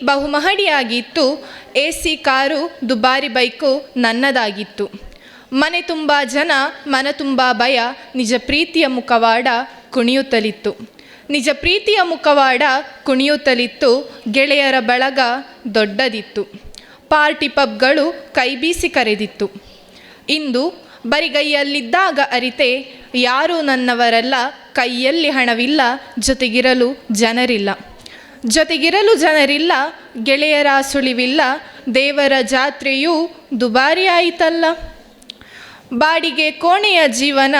ಬಹುಮಹಡಿಯಾಗಿತ್ತು. AC ಕಾರು, ದುಬಾರಿ ಬೈಕು ನನ್ನದಾಗಿತ್ತು. ಮನೆ ತುಂಬ ಜನ, ಮನ ತುಂಬ ಭಯ. ನಿಜ ಪ್ರೀತಿಯ ಮುಖವಾಡ ಕುಣಿಯುತ್ತಲಿತ್ತು. ಗೆಳೆಯರ ಬಳಗ ದೊಡ್ಡದಿತ್ತು. ಪಾರ್ಟಿ ಪಬ್ಗಳು ಕೈ ಬೀಸಿ ಕರೆದಿತ್ತು. ಇಂದು ಬರಿಗೈಯಲ್ಲಿದ್ದಾಗ ಅರಿತೆ, ಯಾರೂ ನನ್ನವರಲ್ಲ. ಕೈಯಲ್ಲಿ ಹಣವಿಲ್ಲ, ಜೊತೆಗಿರಲು ಜನರಿಲ್ಲ. ಗೆಳೆಯರ ಸುಳಿವಿಲ್ಲ. ದೇವರ ಜಾತ್ರೆಯೂ ದುಬಾರಿ ಆಯಿತಲ್ಲ. ಬಾಡಿಗೆ ಕೋಣೆಯ ಜೀವನ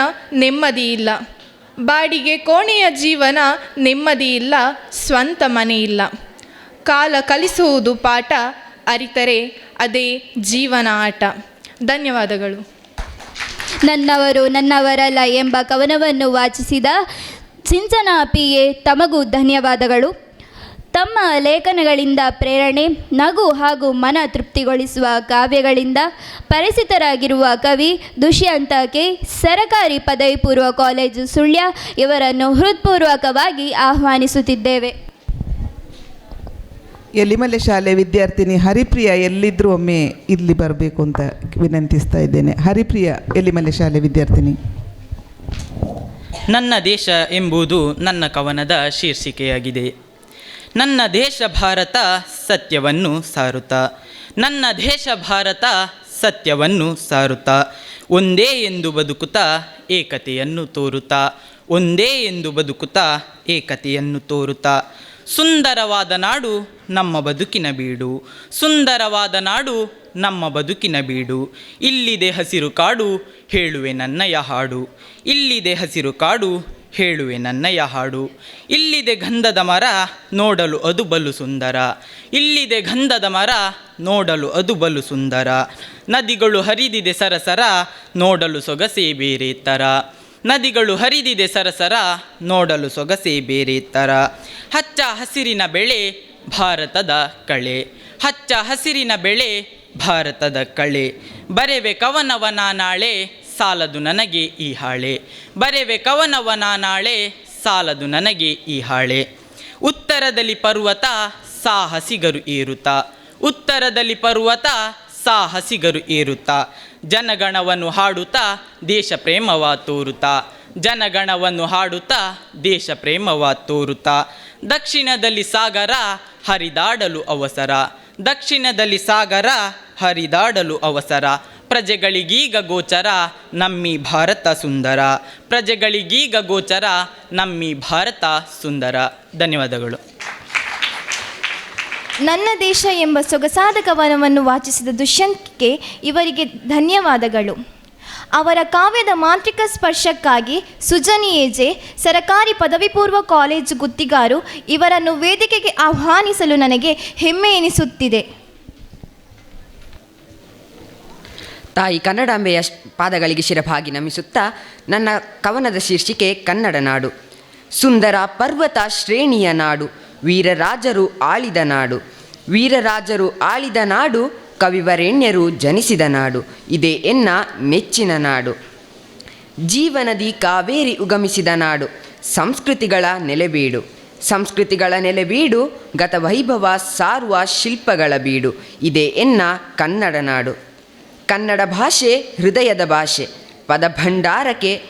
ನೆಮ್ಮದಿ ಇಲ್ಲ. ಸ್ವಂತ ಮನೆ ಇಲ್ಲ. ಕಾಲ ಕಲಿಸುವುದು ಪಾಠ, ಅರಿತರೆ ಅದೇ ಜೀವನ ಆಟ. ಧನ್ಯವಾದಗಳು. ನನ್ನವರು ನನ್ನವರಲ್ಲ ಎಂಬ ಕವನವನ್ನು ವಾಚಿಸಿದ ಸಿಂಚನ ಪಿಗೆ ತಮಗೂ ಧನ್ಯವಾದಗಳು. ತಮ್ಮ ಲೇಖನಗಳಿಂದ ಪ್ರೇರಣೆ, ನಗು ಹಾಗೂ ಮನ ತೃಪ್ತಿಗೊಳಿಸುವ ಕಾವ್ಯಗಳಿಂದ ಪರಿಚಿತರಾಗಿರುವ ಕವಿ ದುಷ್ಯಂತ ಕೆ, ಸರಕಾರಿ ಪದವಿ ಪೂರ್ವ ಕಾಲೇಜು ಸುಳ್ಯ ಇವರನ್ನು ಹೃತ್ಪೂರ್ವಕವಾಗಿ ಆಹ್ವಾನಿಸುತ್ತಿದ್ದೇವೆ. ಎಲಿಮಲೆ ಶಾಲೆ ವಿದ್ಯಾರ್ಥಿನಿ ಹರಿಪ್ರಿಯ ಎಲ್ಲಿದ್ದರೂ ಒಮ್ಮೆ ಇಲ್ಲಿ ಬರಬೇಕು ಅಂತ ವಿನಂತಿಸ್ತಾ ಇದ್ದೇನೆ. ಹರಿಪ್ರಿಯ, ಎಲಿಮಲೆ ಶಾಲೆ ವಿದ್ಯಾರ್ಥಿನಿ. ನನ್ನ ದೇಶ ಎಂಬುದು ನನ್ನ ಕವನದ ಶೀರ್ಷಿಕೆಯಾಗಿದೆ. ನನ್ನ ದೇಶ ಭಾರತ ಸತ್ಯವನ್ನು ಸಾರುತ್ತಾ ಒಂದೇ ಎಂದು ಬದುಕುತ್ತಾ ಏಕತೆಯನ್ನು ತೋರುತ್ತಾ ಸುಂದರವಾದ ನಾಡು ನಮ್ಮ ಬದುಕಿನ ಬೀಡು. ಇಲ್ಲಿದೆ ಹಸಿರು ಕಾಡು, ಹೇಳುವೆ ನನ್ನಯ ಹಾಡು. ಇಲ್ಲಿದೆ ಗಂಧದ ಮರ, ನೋಡಲು ಅದು ಬಲು ಸುಂದರ. ನದಿಗಳು ಹರಿದಿದೆ ಸರಸರ, ನೋಡಲು ಸೊಗಸೇ ಬೇರೆ ತರ. ಹಚ್ಚ ಹಸಿರಿನ ಬೆಳೆ ಭಾರತದ ಕಳೆ. ಬರೆವೆ ಕವನವನ ನಾಳೆ, ಸಾಲದು ನನಗೆ ಈ ಹಾಳೆ. ಉತ್ತರದಲ್ಲಿ ಪರ್ವತ, ಸಾಹಸಿಗರು ಏರುತ್ತಾ ಜನಗಣವನ್ನು ಹಾಡುತ್ತಾ ದೇಶ ಪ್ರೇಮವ ತೋರುತ್ತಾ ದಕ್ಷಿಣದಲ್ಲಿ ಸಾಗರ ಹರಿದಾಡಲು ಅವಸರ. ಪ್ರಜೆಗಳಿಗೀಗ ಗೋಚರ ನಮ್ಮಿ ಭಾರತ ಸುಂದರ. ಧನ್ಯವಾದಗಳು. ನನ್ನ ದೇಶ ಎಂಬ ಸೊಗಸಾದ ಕವನವನ್ನು ವಾಚಿಸಿದ ದುಷ್ಯಂತ್ಗೆ ಇವರಿಗೆ ಧನ್ಯವಾದಗಳು. ಅವರ ಕಾವ್ಯದ ಮಾಂತ್ರಿಕ ಸ್ಪರ್ಶಕ್ಕಾಗಿ ಸುಜನಿ ಎಜೆ, ಸರಕಾರಿ ಪದವಿ ಪೂರ್ವ ಕಾಲೇಜು ಗುತ್ತಿಗಾರು ಇವರನ್ನು ವೇದಿಕೆಗೆ ಆಹ್ವಾನಿಸಲು ನನಗೆ ಹೆಮ್ಮೆ ಎನಿಸುತ್ತಿದೆ. ತಾಯಿ ಕನ್ನಡಾಂಬೆಯ ಪಾದಗಳಿಗೆ ಶಿರಭಾಗಿ ನಮಿಸುತ್ತಾ ನನ್ನ ಕವನದ ಶೀರ್ಷಿಕೆ ಕನ್ನಡ ನಾಡು. ಸುಂದರ ಪರ್ವತ ಶ್ರೇಣಿಯ ನಾಡು, ವೀರರಾಜರು ಆಳಿದ ನಾಡು, ಕವಿವರೆಣ್ಯರು ಜನಿಸಿದ ನಾಡು, ಇದೇ ಎನ್ನ ಮೆಚ್ಚಿನ ನಾಡು. ಜೀವನದಿ ಕಾವೇರಿ ಉಗಮಿಸಿದ ನಾಡು, ಸಂಸ್ಕೃತಿಗಳ ನೆಲೆಬೀಡು, ಗತವೈಭವ ಸಾರುವ ಶಿಲ್ಪಗಳ ಬೀಡು, ಇದೇ ಎನ್ನ ಕನ್ನಡ ನಾಡು. ಕನ್ನಡ ಭಾಷೆ ಹೃದಯದ ಭಾಷೆ, ಪದಭಂಡಾರಕ್ಕೆ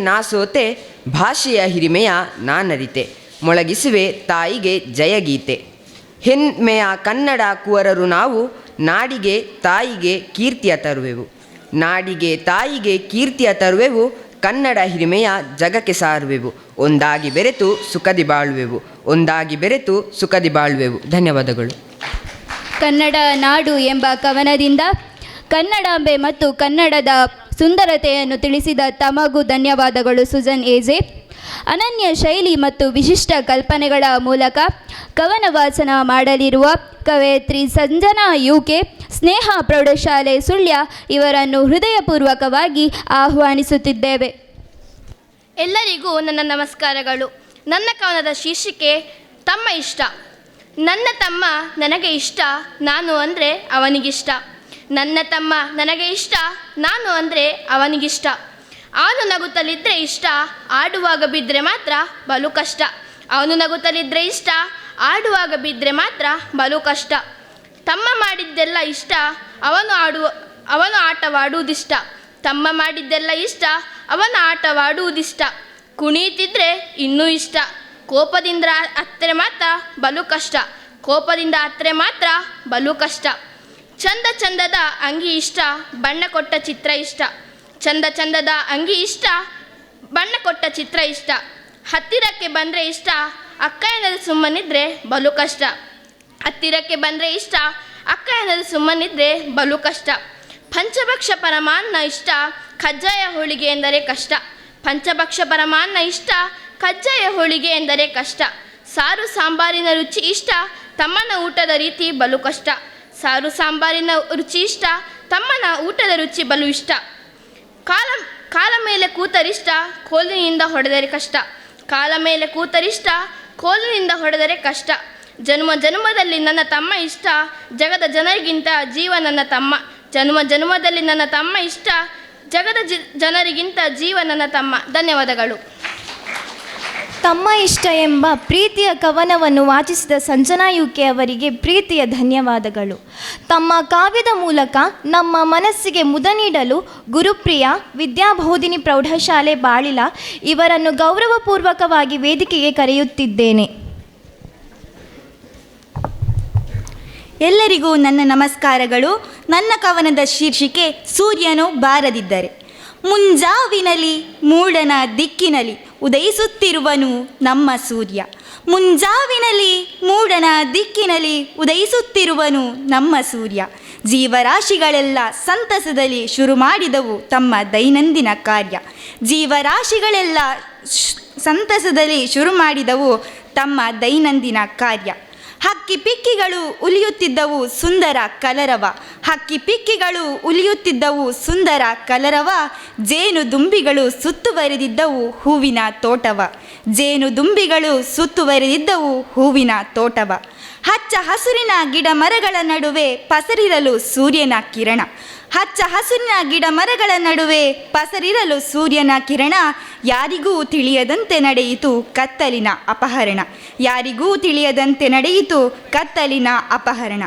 ನಾಸೋತೆ, ಭಾಷೆಯ ಹಿರಿಮೆಯ ನಾನರಿತೆ, ಮೊಳಗಿಸುವೆ ತಾಯಿಗೆ ಜಯಗೀತೆ. ಹೆಮ್ಮೆಯ ಕನ್ನಡ ಕುವರರು ನಾವು, ನಾಡಿಗೆ ತಾಯಿಗೆ ಕೀರ್ತಿಯ ತರುವೆವು, ಕನ್ನಡ ಹಿರಿಮೆಯ ಜಗಕ್ಕೆ ಸಾರುವೆವು, ಒಂದಾಗಿ ಬೆರೆತು ಸುಖದಿ ಬಾಳುವೆವು. ಧನ್ಯವಾದಗಳು. ಕನ್ನಡ ನಾಡು ಎಂಬ ಕವನದಿಂದ ಕನ್ನಡಾಂಬೆ ಮತ್ತು ಕನ್ನಡದ ಸುಂದರತೆಯನ್ನು ತಿಳಿಸಿದ ತಮಗೂ ಧನ್ಯವಾದಗಳು ಸುಜನ್ ಎಜೆ. ಅನನ್ಯ ಶೈಲಿ ಮತ್ತು ವಿಶಿಷ್ಟ ಕಲ್ಪನೆಗಳ ಮೂಲಕ ಕವನ ವಾಚನ ಮಾಡಲಿರುವ ಕವಯತ್ರಿ ಸಂಜನಾ ಯುಕೆ, ಸ್ನೇಹ ಪ್ರೌಢಶಾಲೆ ಸುಳ್ಯ ಇವರನ್ನು ಹೃದಯಪೂರ್ವಕವಾಗಿ ಆಹ್ವಾನಿಸುತ್ತಿದ್ದೇವೆ. ಎಲ್ಲರಿಗೂ ನನ್ನ ನಮಸ್ಕಾರಗಳು. ನನ್ನ ಕವನದ ಶೀರ್ಷಿಕೆ ತಮ್ಮ ಇಷ್ಟ. ನನ್ನ ತಮ್ಮ ನನಗೆ ಇಷ್ಟ, ನಾನು ಅಂದರೆ ಅವನಿಗಿಷ್ಟ. ನನ್ನ ತಮ್ಮ ನನಗೆ ಇಷ್ಟ, ನಾನು ಅಂದರೆ ಅವನಿಗಿಷ್ಟ. ಅವನು ನಗುತ್ತಲಿದ್ರೆ ಇಷ್ಟ, ಆಡುವಾಗ ಬಿದ್ದರೆ ಮಾತ್ರ ಬಲು ಕಷ್ಟ. ಅವನು ನಗುತ್ತಲಿದ್ರೆ ಇಷ್ಟ, ಆಡುವಾಗ ಬಿದ್ದರೆ ಮಾತ್ರ ಬಲು ಕಷ್ಟ. ತಮ್ಮ ಮಾಡಿದ್ದೆಲ್ಲ ಇಷ್ಟ, ಅವನು ಆಟವಾಡುವುದಿಷ್ಟ. ತಮ್ಮ ಮಾಡಿದ್ದೆಲ್ಲ ಇಷ್ಟ, ಅವನ ಆಟವಾಡುವುದಿಷ್ಟ. ಕುಣಿಯುತ್ತಿದ್ರೆ ಇನ್ನೂ ಇಷ್ಟ, ಕೋಪದಿಂದ ಹತ್ತಿರ ಮಾತ್ರ ಬಲು ಕಷ್ಟ. ಕೋಪದಿಂದ ಹತ್ತಿರ ಮಾತ್ರ ಬಲು ಕಷ್ಟ. ಚಂದ ಚಂದದ ಅಂಗಿ ಇಷ್ಟ, ಬಣ್ಣ ಕೊಟ್ಟ ಚಿತ್ರ ಇಷ್ಟ. ಚಂದ ಚಂದದ ಅಂಗಿ ಇಷ್ಟ, ಬಣ್ಣ ಕೊಟ್ಟ ಚಿತ್ರ ಇಷ್ಟ. ಹತ್ತಿರಕ್ಕೆ ಬಂದರೆ ಇಷ್ಟ, ಅಕ್ಕ ಎನ್ನದು ಸುಮ್ಮನಿದ್ರೆ ಬಲು ಕಷ್ಟ. ಹತ್ತಿರಕ್ಕೆ ಬಂದರೆ ಇಷ್ಟ, ಅಕ್ಕ ಎನ್ನದು ಸುಮ್ಮನಿದ್ರೆ ಬಲು ಕಷ್ಟ. ಪಂಚಭಕ್ಷ ಪರಮಾನ್ನ ಇಷ್ಟ, ಕಜ್ಜಾಯ ಹೋಳಿಗೆ ಎಂದರೆ ಕಷ್ಟ. ಪಂಚಭಕ್ಷ ಪರಮಾನ್ನ ಇಷ್ಟ, ಕಜ್ಜಾಯ ಹೋಳಿಗೆ ಎಂದರೆ ಕಷ್ಟ. ಸಾರು ಸಾಂಬಾರಿನ ರುಚಿ ಇಷ್ಟ, ತಮ್ಮನ ಊಟದ ರೀತಿ ಬಲು ಕಷ್ಟ. ಸಾರು ಸಾಂಬಾರಿನ ರುಚಿ ಇಷ್ಟ, ತಮ್ಮನ ಊಟದ ರುಚಿ ಬಲು ಇಷ್ಟ. ಕಾಲ ಮೇಲೆ ಕೂತರಿಷ್ಟ, ಕೋಲಿನಿಂದ ಹೊಡೆದರೆ ಕಷ್ಟ. ಕಾಲ ಮೇಲೆ ಕೂತರಿಷ್ಟ, ಕೋಲಿನಿಂದ ಹೊಡೆದರೆ ಕಷ್ಟ. ಜನ್ಮ ಜನ್ಮದಲ್ಲಿ ನನ್ನ ತಮ್ಮ ಇಷ್ಟ, ಜಗದ ಜನರಿಗಿಂತ ಜೀವ ನನ್ನ ತಮ್ಮ. ಜನ್ಮ ಜನ್ಮದಲ್ಲಿ ನನ್ನ ತಮ್ಮ ಇಷ್ಟ, ಜಗದ ಜನರಿಗಿಂತ ಜೀವ ನನ್ನ ತಮ್ಮ. ಧನ್ಯವಾದಗಳು. ತಮ್ಮ ಇಷ್ಟ ಎಂಬ ಪ್ರೀತಿಯ ಕವನವನ್ನು ವಾಚಿಸಿದ ಸಂಜನಾ ಯುಕೆ ಅವರಿಗೆ ಪ್ರೀತಿಯ ಧನ್ಯವಾದಗಳು. ತಮ್ಮ ಕಾವ್ಯದ ಮೂಲಕ ನಮ್ಮ ಮನಸ್ಸಿಗೆ ಮುದ ನೀಡಲು ಗುರುಪ್ರಿಯ ವಿದ್ಯಾಬೋಧಿನಿ ಪ್ರೌಢಶಾಲೆ ಬಾಳಿಲ ಇವರನ್ನು ಗೌರವಪೂರ್ವಕವಾಗಿ ವೇದಿಕೆಗೆ ಕರೆಯುತ್ತಿದ್ದೇನೆ. ಎಲ್ಲರಿಗೂ ನನ್ನ ನಮಸ್ಕಾರಗಳು. ನನ್ನ ಕವನದ ಶೀರ್ಷಿಕೆ ಸೂರ್ಯನು ಬಾರದಿದ್ದರೆ. ಮುಂಜಾವಿನಲ್ಲಿ ಮೂಡನ ದಿಕ್ಕಿನಲ್ಲಿ ಉದಯಿಸುತ್ತಿರುವನು ನಮ್ಮ ಸೂರ್ಯ. ಮುಂಜಾವಿನಲ್ಲಿ ಮೂಡನ ದಿಕ್ಕಿನಲ್ಲಿ ಉದಯಿಸುತ್ತಿರುವನು ನಮ್ಮ ಸೂರ್ಯ. ಜೀವರಾಶಿಗಳೆಲ್ಲ ಸಂತಸದಲ್ಲಿ ಶುರು ಮಾಡಿದವು ತಮ್ಮ ದೈನಂದಿನ ಕಾರ್ಯ. ಜೀವರಾಶಿಗಳೆಲ್ಲ ಸಂತಸದಲ್ಲಿ ಶುರು ಮಾಡಿದವು ತಮ್ಮ ದೈನಂದಿನ ಕಾರ್ಯ. ಹಕ್ಕಿ ಪಿಕ್ಕಿಗಳು ಉಲಿಯುತ್ತಿದ್ದವು ಸುಂದರ ಕಲರವ. ಹಕ್ಕಿ ಪಿಕ್ಕಿಗಳು ಉಲಿಯುತ್ತಿದ್ದವು ಸುಂದರ ಕಲರವ. ಜೇನು ದುಂಬಿಗಳು ಸುತ್ತುವರೆದಿದ್ದವು ಹೂವಿನ ತೋಟವ. ಜೇನು ದುಂಬಿಗಳು ಸುತ್ತುವರೆದಿದ್ದವು ಹೂವಿನ ತೋಟವ. ಹಚ್ಚ ಹಸುರಿನ ಗಿಡ ಮರಗಳ ನಡುವೆ ಪಸರಿರಲು ಸೂರ್ಯನ ಕಿರಣ. ಹಚ್ಚ ಹಸುರಿನ ಗಿಡ ಮರಗಳ ನಡುವೆ ಪಸರಿರಲು ಸೂರ್ಯನ ಕಿರಣ. ಯಾರಿಗೂ ತಿಳಿಯದಂತೆ ನಡೆಯಿತು ಕತ್ತಲಿನ ಅಪಹರಣ. ಯಾರಿಗೂ ತಿಳಿಯದಂತೆ ನಡೆಯಿತು ಕತ್ತಲಿನ ಅಪಹರಣ.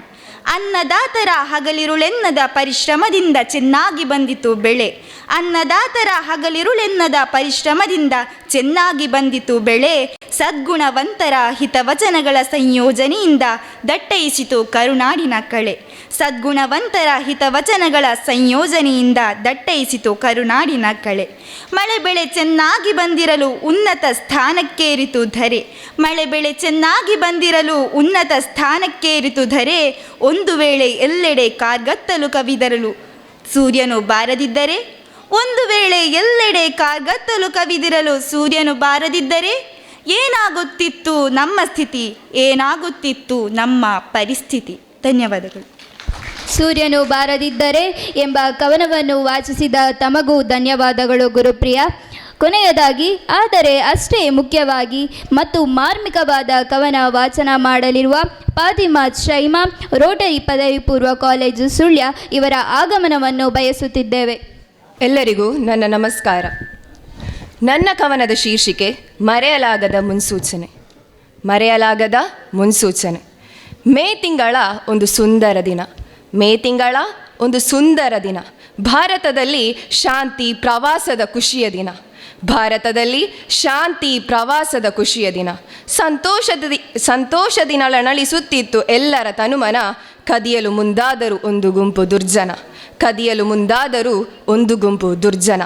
ಅನ್ನದಾತರ ಹಗಲಿರುಳೆನ್ನದ ಪರಿಶ್ರಮದಿಂದ ಚೆನ್ನಾಗಿ ಬಂದಿತು ಬೆಳೆ. ಅನ್ನದಾತರ ಹಗಲಿರುಳೆನ್ನದ ಪರಿಶ್ರಮದಿಂದ ಚೆನ್ನಾಗಿ ಬಂದಿತು ಬೆಳೆ. ಸದ್ಗುಣವಂತರ ಹಿತವಚನಗಳ ಸಂಯೋಜನೆಯಿಂದ ದಟ್ಟೈಸಿತು ಕರುನಾಡಿನ ಕಳೆ. ಸದ್ಗುಣವಂತರ ಹಿತವಚನಗಳ ಸಂಯೋಜನೆಯಿಂದ ದಟ್ಟೈಸಿತು ಕರುನಾಡಿನ ಕಳೆ. ಮಳೆ ಬೆಳೆ ಚೆನ್ನಾಗಿ ಬಂದಿರಲು ಉನ್ನತ ಸ್ಥಾನಕ್ಕೇರಿತು ಧರೆ. ಮಳೆ ಬೆಳೆ ಚೆನ್ನಾಗಿ ಬಂದಿರಲು ಉನ್ನತ ಸ್ಥಾನಕ್ಕೇರಿತು ಧರೆ. ಒಂದು ವೇಳೆ ಎಲ್ಲೆಡೆ ಕಾರ್ಗತ್ತಲು ಕವಿದಿರಲು ಸೂರ್ಯನು ಬಾರದಿದ್ದರೆ. ಒಂದು ವೇಳೆ ಎಲ್ಲೆಡೆ ಕಾರ್ಗತ್ತಲು ಕವಿದಿರಲು ಸೂರ್ಯನು ಬಾರದಿದ್ದರೆ ಏನಾಗುತ್ತಿತ್ತು ನಮ್ಮ ಸ್ಥಿತಿ, ಏನಾಗುತ್ತಿತ್ತು ನಮ್ಮ ಪರಿಸ್ಥಿತಿ. ಧನ್ಯವಾದಗಳು. ಸೂರ್ಯನು ಬಾರದಿದ್ದರೆ ಎಂಬ ಕವನವನ್ನು ವಾಚಿಸಿದ ತಮಗೂ ಧನ್ಯವಾದಗಳು ಗುರುಪ್ರಿಯ. ಕೊನೆಯದಾಗಿ ಆದರೆ ಅಷ್ಟೇ ಮುಖ್ಯವಾಗಿ ಮತ್ತು ಮಾರ್ಮಿಕವಾದ ಕವನ ವಾಚನ ಮಾಡಲಿರುವ ಫಾತಿಮಾ ಶೈಮಾ, ರೋಟರಿ ಪದವಿ ಪೂರ್ವ ಕಾಲೇಜು ಸುಳ್ಯ ಇವರ ಆಗಮನವನ್ನು ಬಯಸುತ್ತಿದ್ದೇವೆ. ಎಲ್ಲರಿಗೂ ನನ್ನ ನಮಸ್ಕಾರ. ನನ್ನ ಕವನದ ಶೀರ್ಷಿಕೆ ಮರೆಯಲಾಗದ ಮುನ್ಸೂಚನೆ. ಮರೆಯಲಾಗದ ಮುನ್ಸೂಚನೆ. ಮೇ ತಿಂಗಳ ಒಂದು ಸುಂದರ ದಿನ. ಮೇ ತಿಂಗಳ ಒಂದು ಸುಂದರ ದಿನ. ಭಾರತದಲ್ಲಿ ಶಾಂತಿ ಪ್ರವಾಸದ ಖುಷಿಯ ದಿನ. ಭಾರತದಲ್ಲಿ ಶಾಂತಿ ಪ್ರವಾಸದ ಖುಷಿಯ ದಿನ. ಸಂತೋಷದಿನಳನಳಿಸುತ್ತಿತ್ತು ಎಲ್ಲರ ತನುಮನ. ಕದಿಯಲು ಮುಂದಾದರೂ ಒಂದು ಗುಂಪು ದುರ್ಜನ. ಕದಿಯಲು ಮುಂದಾದರೂ ಒಂದು ಗುಂಪು ದುರ್ಜನ.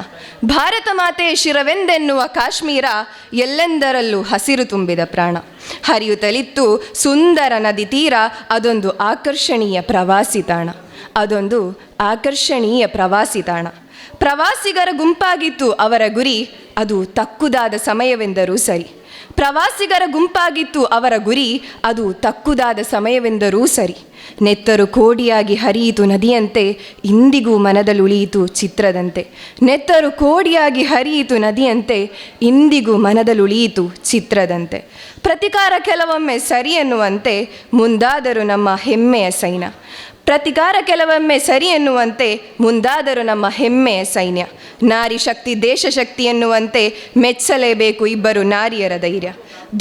ಭಾರತ ಮಾತೆ ಶಿರವೆಂದೆನ್ನುವ ಕಾಶ್ಮೀರ ಎಲ್ಲೆಂದರಲ್ಲೂ ಹಸಿರು ತುಂಬಿದ ಪ್ರಾಣ. ಹರಿಯುತ್ತಲಿತ್ತು ಸುಂದರ ನದಿ ತೀರ. ಅದೊಂದು ಆಕರ್ಷಣೀಯ ಪ್ರವಾಸಿ ತಾಣ. ಅದೊಂದು ಆಕರ್ಷಣೀಯ ಪ್ರವಾಸಿ ತಾಣ. ಪ್ರವಾಸಿಗರ ಗುಂಪಾಗಿತ್ತು ಅವರ ಗುರಿ. ಅದು ತಕ್ಕುದಾದ ಸಮಯವೆಂದರೂ ಸರಿ. ಪ್ರವಾಸಿಗರ ಗುಂಪಾಗಿತ್ತು ಅವರ ಗುರಿ. ಅದು ತಕ್ಕುದಾದ ಸಮಯವೆಂದರೂ ಸರಿ. ನೆತ್ತರು ಕೋಡಿಯಾಗಿ ಹರಿಯಿತು ನದಿಯಂತೆ ಇಂದಿಗೂ ಮನದಲ್ಲುಳಿಯಿತು ಚಿತ್ರದಂತೆ. ನೆತ್ತರು ಕೋಡಿಯಾಗಿ ಹರಿಯಿತು ನದಿಯಂತೆ ಇಂದಿಗೂ ಮನದಲ್ಲುಳಿಯಿತು ಚಿತ್ರದಂತೆ. ಪ್ರತಿಕಾರ ಕೆಲವೊಮ್ಮೆ ಸರಿ ಎನ್ನುವಂತೆ ಮುಂದಾದರೂ ನಮ್ಮ ಹೆಮ್ಮೆಯ ಸೈನ್ಯ. ಪ್ರತಿಕಾರ ಕೆಲವೊಮ್ಮೆ ಸರಿ ಎನ್ನುವಂತೆ ಮುಂದಾದರೂ ನಮ್ಮ ಹೆಮ್ಮೆಯ ಸೈನ್ಯ. ನಾರಿ ಶಕ್ತಿ ದೇಶ ಶಕ್ತಿ ಎನ್ನುವಂತೆ ಮೆಚ್ಚಲೇಬೇಕು ಇಬ್ಬರು ನಾರಿಯರ ಧೈರ್ಯ.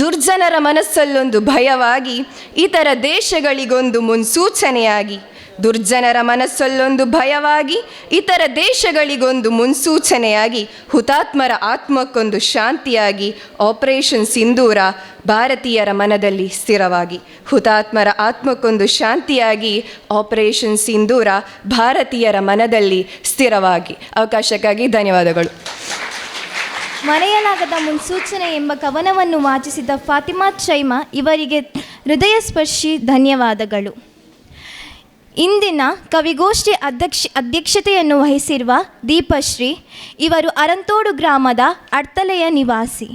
ದುರ್ಜನರ ಮನಸ್ಸಲ್ಲೊಂದು ಭಯವಾಗಿ ಇತರ ದೇಶಗಳಿಗೊಂದು ಮುನ್ಸೂಚನೆಯಾಗಿ. ದುರ್ಜನರ ಮನಸ್ಸಲ್ಲೊಂದು ಭಯವಾಗಿ ಇತರ ದೇಶಗಳಿಗೊಂದು ಮುನ್ಸೂಚನೆಯಾಗಿ. ಹುತಾತ್ಮರ ಆತ್ಮಕ್ಕೊಂದು ಶಾಂತಿಯಾಗಿ ಆಪರೇಷನ್ ಸಿಂಧೂರ ಭಾರತೀಯರ ಮನದಲ್ಲಿ ಸ್ಥಿರವಾಗಿ. ಹುತಾತ್ಮರ ಆತ್ಮಕ್ಕೊಂದು ಶಾಂತಿಯಾಗಿ ಆಪರೇಷನ್ ಸಿಂಧೂರ ಭಾರತೀಯರ ಮನದಲ್ಲಿ ಸ್ಥಿರವಾಗಿ. ಅವಕಾಶಕ್ಕಾಗಿ ಧನ್ಯವಾದಗಳು. ಮರೆಯಲಾಗದ ಮುನ್ಸೂಚನೆ ಎಂಬ ಕವನವನ್ನು ವಾಚಿಸಿದ ಫಾತಿಮಾ ಚೈಮಾ ಇವರಿಗೆ ಹೃದಯಸ್ಪರ್ಶಿ ಧನ್ಯವಾದಗಳು. ಇಂದಿನ ಕವಿಗೋಷ್ಠಿ ಅಧ್ಯಕ್ಷತೆಯನ್ನು ವಹಿಸಿರುವ ದೀಪಶ್ರೀ ಇವರು ಅರಂತೋಡು ಗ್ರಾಮದ ಅಡ್ತಲೆಯ ನಿವಾಸಿ.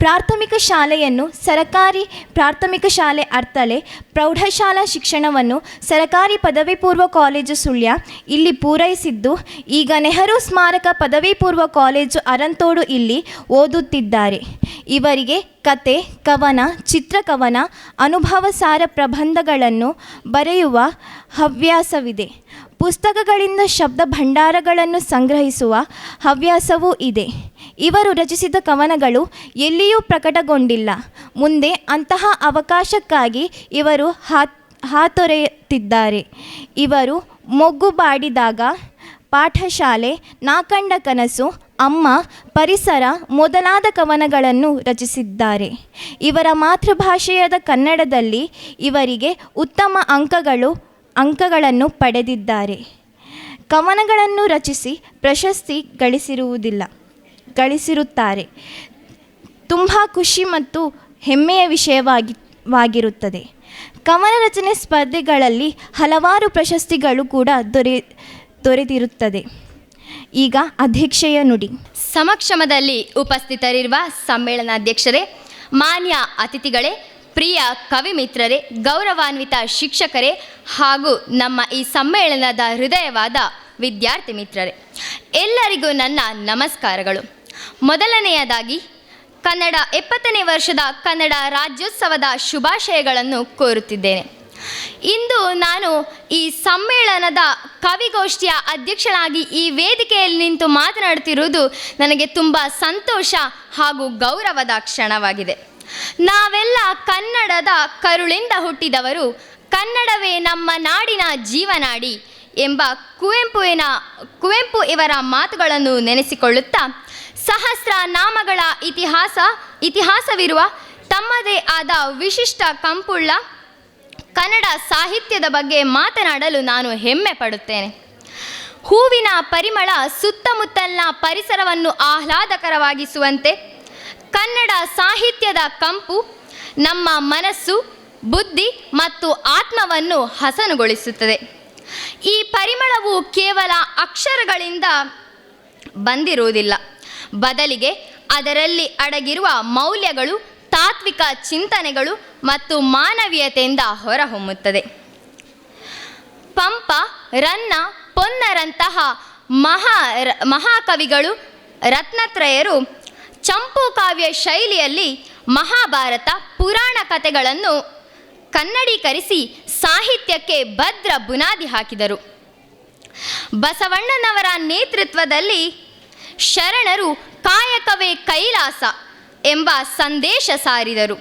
ಪ್ರಾಥಮಿಕ ಶಾಲೆಯನ್ನು ಸರಕಾರಿ ಪ್ರಾಥಮಿಕ ಶಾಲೆ ಅಡ್ತಲೆ, ಪ್ರೌಢಶಾಲಾ ಶಿಕ್ಷಣವನ್ನು ಸರಕಾರಿ ಪದವಿ ಪೂರ್ವ ಕಾಲೇಜು ಸುಳ್ಯ ಇಲ್ಲಿ ಪೂರೈಸಿದ್ದು, ಈಗ ನೆಹರು ಸ್ಮಾರಕ ಪದವಿ ಪೂರ್ವ ಕಾಲೇಜು ಅರಂತೋಡು ಇಲ್ಲಿ ಓದುತ್ತಿದ್ದಾರೆ. ಇವರಿಗೆ ಕತೆ, ಕವನ, ಚಿತ್ರಕವನ, ಅನುಭವಸಾರ ಪ್ರಬಂಧಗಳನ್ನು ಬರೆಯುವ ಹವ್ಯಾಸವಿದೆ. ಪುಸ್ತಕಗಳಿಂದ ಶಬ್ದ ಭಂಡಾರಗಳನ್ನು ಸಂಗ್ರಹಿಸುವ ಹವ್ಯಾಸವೂ ಇದೆ. ಇವರು ರಚಿಸಿದ ಕವನಗಳು ಎಲ್ಲಿಯೂ ಪ್ರಕಟಗೊಂಡಿಲ್ಲ. ಮುಂದೆ ಅಂತಹ ಅವಕಾಶಕ್ಕಾಗಿ ಇವರು ಹಾತೊರೆಯುತ್ತಿದ್ದಾರೆ. ಇವರು ಮೊಗ್ಗು ಬಾಡಿದಾಗ, ಪಾಠಶಾಲೆ, ನಾ ಕಂಡ ಕನಸು, ಅಮ್ಮ, ಪರಿಸರ ಮೊದಲಾದ ಕವನಗಳನ್ನು ರಚಿಸಿದ್ದಾರೆ. ಇವರ ಮಾತೃಭಾಷೆಯಾದ ಕನ್ನಡದಲ್ಲಿ ಇವರಿಗೆ ಉತ್ತಮ ಅಂಕಗಳನ್ನು ಪಡೆದಿದ್ದಾರೆ. ಕವನಗಳನ್ನು ರಚಿಸಿ ಪ್ರಶಸ್ತಿ ಗಳಿಸಿರುತ್ತಾರೆ. ತುಂಬ ಖುಷಿ ಮತ್ತು ಹೆಮ್ಮೆಯ ವಿಷಯವಾಗಿರುತ್ತದೆ. ಕವನ ರಚನೆ ಸ್ಪರ್ಧೆಗಳಲ್ಲಿ ಹಲವಾರು ಪ್ರಶಸ್ತಿಗಳು ಕೂಡ ದೊರೆತಿರುತ್ತದೆ. ಈಗ ಅಧ್ಯಕ್ಷೆಯ ನುಡಿ. ಸಮಕ್ಷಮದಲ್ಲಿ ಉಪಸ್ಥಿತರಿರುವ ಸಮ್ಮೇಳನಾಧ್ಯಕ್ಷರೇ, ಮಾನ್ಯ ಅತಿಥಿಗಳೇ, ಪ್ರಿಯ ಕವಿ ಮಿತ್ರರೇ, ಗೌರವಾನ್ವಿತ ಶಿಕ್ಷಕರೇ ಹಾಗೂ ನಮ್ಮ ಈ ಸಮ್ಮೇಳನದ ಹೃದಯವಾದ ವಿದ್ಯಾರ್ಥಿ ಮಿತ್ರರೇ, ಎಲ್ಲರಿಗೂ ನನ್ನ ನಮಸ್ಕಾರಗಳು. ಮೊದಲನೆಯದಾಗಿ ಕನ್ನಡ 70ನೇ ವರ್ಷದ ಕನ್ನಡ ರಾಜ್ಯೋತ್ಸವದ ಶುಭಾಶಯಗಳನ್ನು ಕೋರುತ್ತಿದ್ದೇನೆ. ಇಂದು ನಾನು ಈ ಸಮ್ಮೇಳನದ ಕವಿಗೋಷ್ಠಿಯ ಅಧ್ಯಕ್ಷಳಾಗಿ ಈ ವೇದಿಕೆಯಲ್ಲಿ ನಿಂತು ಮಾತನಾಡುತ್ತಿರುವುದು ನನಗೆ ತುಂಬ ಸಂತೋಷ ಹಾಗೂ ಗೌರವದ ಕ್ಷಣವಾಗಿದೆ. ನಾವೆಲ್ಲ ಕನ್ನಡದ ಕರುಳಿಂದ ಹುಟ್ಟಿದವರು, ಕನ್ನಡವೇ ನಮ್ಮ ನಾಡಿನ ಜೀವನಾಡಿ ಎಂಬ ಕುವೆಂಪು ಇವರ ಮಾತುಗಳನ್ನು ನೆನೆಸಿಕೊಳ್ಳುತ್ತಾ, ಸಹಸ್ರ ನಾಮಗಳ ಇತಿಹಾಸವಿರುವ ತಮ್ಮದೇ ಆದ ವಿಶಿಷ್ಟ ಕಂಪುಳ್ಳ ಕನ್ನಡ ಸಾಹಿತ್ಯದ ಬಗ್ಗೆ ಮಾತನಾಡಲು ನಾನು ಹೆಮ್ಮೆ ಪಡುತ್ತೇನೆ. ಹೂವಿನ ಪರಿಮಳ ಸುತ್ತಮುತ್ತಲಿನ ಪರಿಸರವನ್ನು ಆಹ್ಲಾದಕರವಾಗಿಸುವಂತೆ ಕನ್ನಡ ಸಾಹಿತ್ಯದ ಕಂಪು ನಮ್ಮ ಮನಸ್ಸು, ಬುದ್ಧಿ ಮತ್ತು ಆತ್ಮವನ್ನು ಹಸನುಗೊಳಿಸುತ್ತದೆ. ಈ ಪರಿಮಳವು ಕೇವಲ ಅಕ್ಷರಗಳಿಂದ ಬಂದಿರುವುದಿಲ್ಲ, ಬದಲಿಗೆ ಅದರಲ್ಲಿ ಅಡಗಿರುವ ಮೌಲ್ಯಗಳು, ತಾತ್ವಿಕ ಚಿಂತನೆಗಳು ಮತ್ತು ಮಾನವೀಯತೆಯಿಂದ ಹೊರಹೊಮ್ಮುತ್ತದೆ. ಪಂಪ, ರನ್ನ, ಪೊನ್ನರಂತಹ ಮಹಾಕವಿಗಳು, ರತ್ನತ್ರಯರು ಚಂಪು ಕಾವ್ಯ ಶೈಲಿಯಲ್ಲಿ ಮಹಾಭಾರತ, ಪುರಾಣ ಕಥೆಗಳನ್ನು ಕನ್ನಡೀಕರಿಸಿ ಸಾಹಿತ್ಯಕ್ಕೆ ಭದ್ರ ಬುನಾದಿ ಹಾಕಿದರು. ಬಸವಣ್ಣನವರ ನೇತೃತ್ವದಲ್ಲಿ ಶರಣರು ಕಾಯಕವೇ ಕೈಲಾಸ ಎಂಬ ಸಂದೇಶ ಸಾರಿದರು.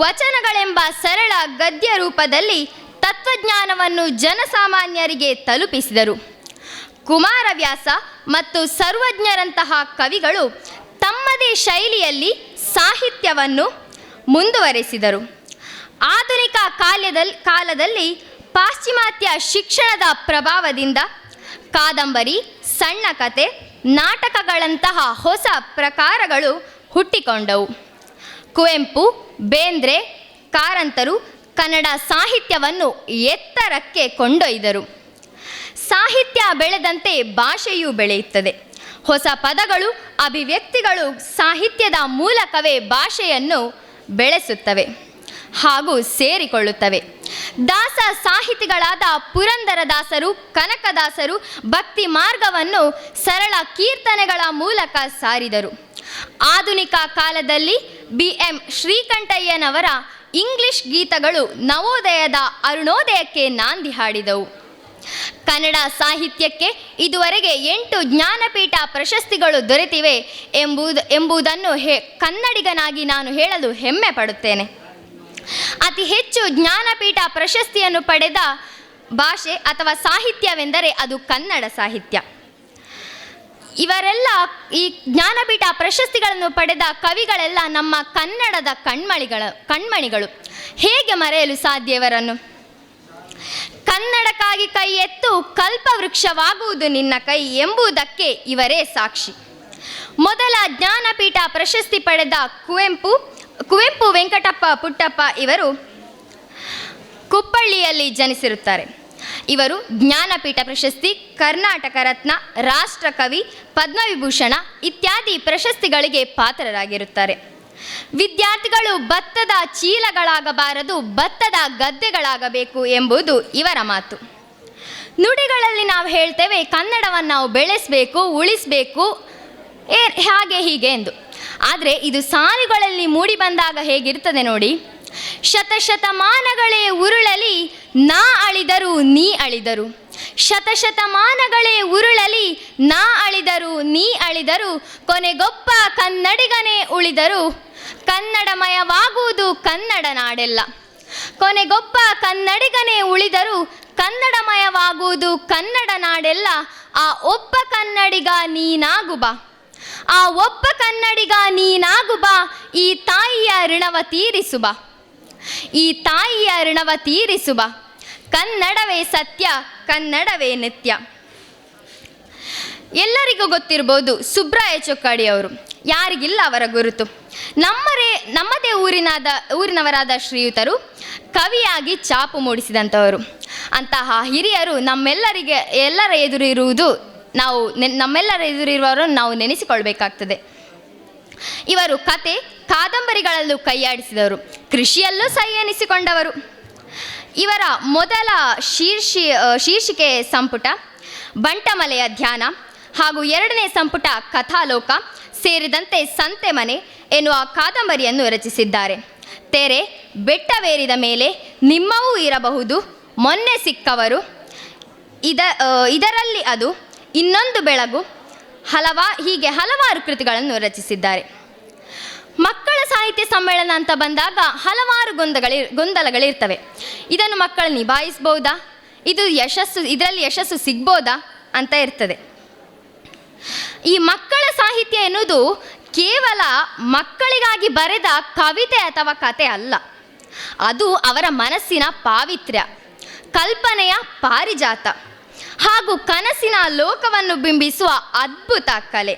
ವಚನಗಳೆಂಬ ಸರಳ ಗದ್ಯ ರೂಪದಲ್ಲಿ ತತ್ವಜ್ಞಾನವನ್ನು ಜನಸಾಮಾನ್ಯರಿಗೆ ತಲುಪಿಸಿದರು. ಕುಮಾರವ್ಯಾಸ ಮತ್ತು ಸರ್ವಜ್ಞರಂತಹ ಕವಿಗಳು ತಮ್ಮದೇ ಶೈಲಿಯಲ್ಲಿ ಸಾಹಿತ್ಯವನ್ನು ಮುಂದುವರೆಸಿದರು. ಆಧುನಿಕ ಕಾಲದಲ್ಲಿ ಪಾಶ್ಚಿಮಾತ್ಯ ಶಿಕ್ಷಣದ ಪ್ರಭಾವದಿಂದ ಕಾದಂಬರಿ, ಸಣ್ಣ ಕತೆ, ನಾಟಕಗಳಂತಹ ಹೊಸ ಪ್ರಕಾರಗಳು ಹುಟ್ಟಿಕೊಂಡವು. ಕುವೆಂಪು, ಬೇಂದ್ರೆ, ಕಾರಂತರು ಕನ್ನಡ ಸಾಹಿತ್ಯವನ್ನು ಎತ್ತರಕ್ಕೆ ಕೊಂಡೊಯ್ದರು. ಸಾಹಿತ್ಯ ಬೆಳೆದಂತೆ ಭಾಷೆಯೂ ಬೆಳೆಯುತ್ತದೆ. ಹೊಸ ಪದಗಳು, ಅಭಿವ್ಯಕ್ತಿಗಳು ಸಾಹಿತ್ಯದ ಮೂಲಕವೇ ಭಾಷೆಯನ್ನು ಬೆಳೆಸುತ್ತವೆ. ಹಾಗೂ ಸೇರಿಕೊಳ್ಳುತ್ತವೆ. ದಾಸ ಸಾಹಿತಿಗಳಾದ ಪುರಂದರದಾಸರು, ಕನಕದಾಸರು ಭಕ್ತಿ ಮಾರ್ಗವನ್ನು ಸರಳ ಕೀರ್ತನೆಗಳ ಮೂಲಕ ಸಾರಿದರು. ಆಧುನಿಕ ಕಾಲದಲ್ಲಿ BM ಶ್ರೀಕಂಠಯ್ಯನವರ ಇಂಗ್ಲಿಷ್ ಗೀತಗಳು ನವೋದಯದ ಅರುಣೋದಯಕ್ಕೆ ನಾಂದಿ ಹಾಡಿದವು. ಕನ್ನಡ ಸಾಹಿತ್ಯಕ್ಕೆ ಇದುವರೆಗೆ 8 ಜ್ಞಾನಪೀಠ ಪ್ರಶಸ್ತಿಗಳು ದೊರೆತಿವೆ ಎಂಬುದನ್ನು ಕನ್ನಡಿಗನಾಗಿ ನಾನು ಹೇಳಲು ಹೆಮ್ಮೆ ಪಡುತ್ತೇನೆ. ಅತಿ ಹೆಚ್ಚು ಜ್ಞಾನಪೀಠ ಪ್ರಶಸ್ತಿಯನ್ನು ಪಡೆದ ಭಾಷೆ ಅಥವಾ ಸಾಹಿತ್ಯವೆಂದರೆ ಅದು ಕನ್ನಡ ಸಾಹಿತ್ಯ. ಇವರೆಲ್ಲ ಈ ಜ್ಞಾನಪೀಠ ಪ್ರಶಸ್ತಿಗಳನ್ನು ಪಡೆದ ಕವಿಗಳೆಲ್ಲ ನಮ್ಮ ಕನ್ನಡದ ಕಣ್ಮಣಿಗಳು. ಹೇಗೆ ಮರೆಯಲು ಸಾಧ್ಯ ಇವರನ್ನು? ಕನ್ನಡಕ್ಕಾಗಿ ಕೈ ಎತ್ತು ಕಲ್ಪವೃಕ್ಷವಾಗುವುದು ನಿನ್ನ ಕೈ ಎಂಬುದಕ್ಕೆ ಇವರೇ ಸಾಕ್ಷಿ. ಮೊದಲ ಜ್ಞಾನಪೀಠ ಪ್ರಶಸ್ತಿ ಪಡೆದ ಕುವೆಂಪು ವೆಂಕಟಪ್ಪ ಪುಟ್ಟಪ್ಪ ಇವರು ಕುಪ್ಪಳ್ಳಿಯಲ್ಲಿ ಜನಿಸಿರುತ್ತಾರೆ. ಇವರು ಜ್ಞಾನಪೀಠ ಪ್ರಶಸ್ತಿ, ಕರ್ನಾಟಕ ರತ್ನ, ರಾಷ್ಟ್ರಕವಿ, ಪದ್ಮವಿಭೂಷಣ ಇತ್ಯಾದಿ ಪ್ರಶಸ್ತಿಗಳಿಗೆ ಪಾತ್ರರಾಗಿರುತ್ತಾರೆ. ವಿದ್ಯಾರ್ಥಿಗಳು ಭತ್ತದ ಚೀಲಗಳಾಗಬಾರದು, ಭತ್ತದ ಗದ್ದೆಗಳಾಗಬೇಕು ಎಂಬುದು ಇವರ ಮಾತು. ನುಡಿಗಳಲ್ಲಿ ನಾವು ಹೇಳ್ತೇವೆ ಕನ್ನಡವನ್ನು ನಾವು ಬೆಳೆಸಬೇಕು, ಉಳಿಸಬೇಕು, ಹಾಗೆ ಹೀಗೆ ಎಂದು. ಆದರೆ ಇದು ಸಾಲುಗಳಲ್ಲಿ ಮೂಡಿ ಬಂದಾಗ ಹೇಗಿರ್ತದೆ ನೋಡಿ. ಶತಶತಮಾನಗಳೇ ಉರುಳಲಿ ನಾ ಅಳಿದರು ನೀ ಅಳಿದರು, ಶತಶತಮಾನಗಳೇ ಉರುಳಲಿ ನಾ ಅಳಿದರು ನೀ ಅಳಿದರು, ಕೊನೆಗೊಬ್ಬ ಕನ್ನಡಿಗನೇ ಉಳಿದರು, ಕನ್ನಡಮಯವಾಗುವುದು ಕನ್ನಡ ನಾಡೆಲ್ಲ. ಕೊನೆಗೊಬ್ಬ ಕನ್ನಡಿಗನೇ ಉಳಿದರು, ಕನ್ನಡಮಯವಾಗುವುದು ಕನ್ನಡ ನಾಡೆಲ್ಲ. ಆ ಒಬ್ಬ ಕನ್ನಡಿಗ ನೀನಾಗು ಬಾ, ಆ ಒಬ್ಬ ಕನ್ನಡಿಗ ನೀನಾಗು ಬಾ, ಈ ತಾಯಿಯ ಋಣವ ತೀರಿಸು ಬಾ, ಈ ತಾಯಿಯ ಋಣವ ತೀರಿಸು ಬಾ. ಕನ್ನಡವೇ ಸತ್ಯ, ಕನ್ನಡವೇ ನಿತ್ಯ. ಎಲ್ಲರಿಗೂ ಗೊತ್ತಿರ್ಬೋದು ಸುಬ್ರಾಯ ಚೊಕ್ಕಾಡಿ ಅವರು. ಯಾರಿಗಿಲ್ಲ ಅವರ ಗುರುತು? ನಮ್ಮದೇ ಊರಿನವರಾದ ಶ್ರೀಯುತರು ಕವಿಯಾಗಿ ಚಾಪು ಮೂಡಿಸಿದಂಥವರು. ಅಂತಹ ಹಿರಿಯರು ನಮ್ಮೆಲ್ಲರ ಎದುರಿರುವವರನ್ನು ನಾವು ನೆನೆಸಿಕೊಳ್ಬೇಕಾಗ್ತದೆ. ಇವರು ಕತೆ, ಕಾದಂಬರಿಗಳಲ್ಲೂ ಕೈಯಾಡಿಸಿದವರು, ಕೃಷಿಯಲ್ಲೂ ಸೈ ಎನಿಸಿಕೊಂಡವರು. ಇವರ ಮೊದಲ ಶೀರ್ಷಿಕೆ ಸಂಪುಟ ಬಂಟಮಲೆಯ ಧ್ಯಾನ ಹಾಗೂ 2ನೇ ಸಂಪುಟ ಕಥಾಲೋಕ ಸೇರಿದಂತೆ ಸಂತೆ ಮನೆ ಎನ್ನುವ ಕಾದಂಬರಿಯನ್ನು ರಚಿಸಿದ್ದಾರೆ. ತೆರೆ, ಬೆಟ್ಟವೇರಿದ ಮೇಲೆ, ನಿಮ್ಮವೂ ಇರಬಹುದು, ಮೊನ್ನೆ ಸಿಕ್ಕವರು, ಇದರಲ್ಲಿ ಅದು, ಇನ್ನೊಂದು ಬೆಳಗು, ಹೀಗೆ ಹಲವಾರು ಕೃತಿಗಳನ್ನು ರಚಿಸಿದ್ದಾರೆ. ಮಕ್ಕಳ ಸಾಹಿತ್ಯ ಸಮ್ಮೇಳನ ಅಂತ ಬಂದಾಗ ಹಲವಾರು ಗೊಂದಲಗಳಿರ್ತವೆ. ಇದನ್ನು ಮಕ್ಕಳು ನಿಭಾಯಿಸ್ಬೋದಾ, ಇದರಲ್ಲಿ ಯಶಸ್ಸು ಸಿಗ್ಬೋದಾ ಅಂತ ಇರ್ತದೆ. ಈ ಮಕ್ಕಳ ಸಾಹಿತ್ಯ ಎನ್ನುವುದು ಕೇವಲ ಮಕ್ಕಳಿಗಾಗಿ ಬರೆದ ಕವಿತೆ ಅಥವಾ ಕತೆ ಅಲ್ಲ. ಅದು ಅವರ ಮನಸ್ಸಿನ ಪಾವಿತ್ರ್ಯ, ಕಲ್ಪನೆಯ ಪಾರಿಜಾತ ಹಾಗೂ ಕನಸಿನ ಲೋಕವನ್ನು ಬಿಂಬಿಸುವ ಅದ್ಭುತ ಕಲೆ.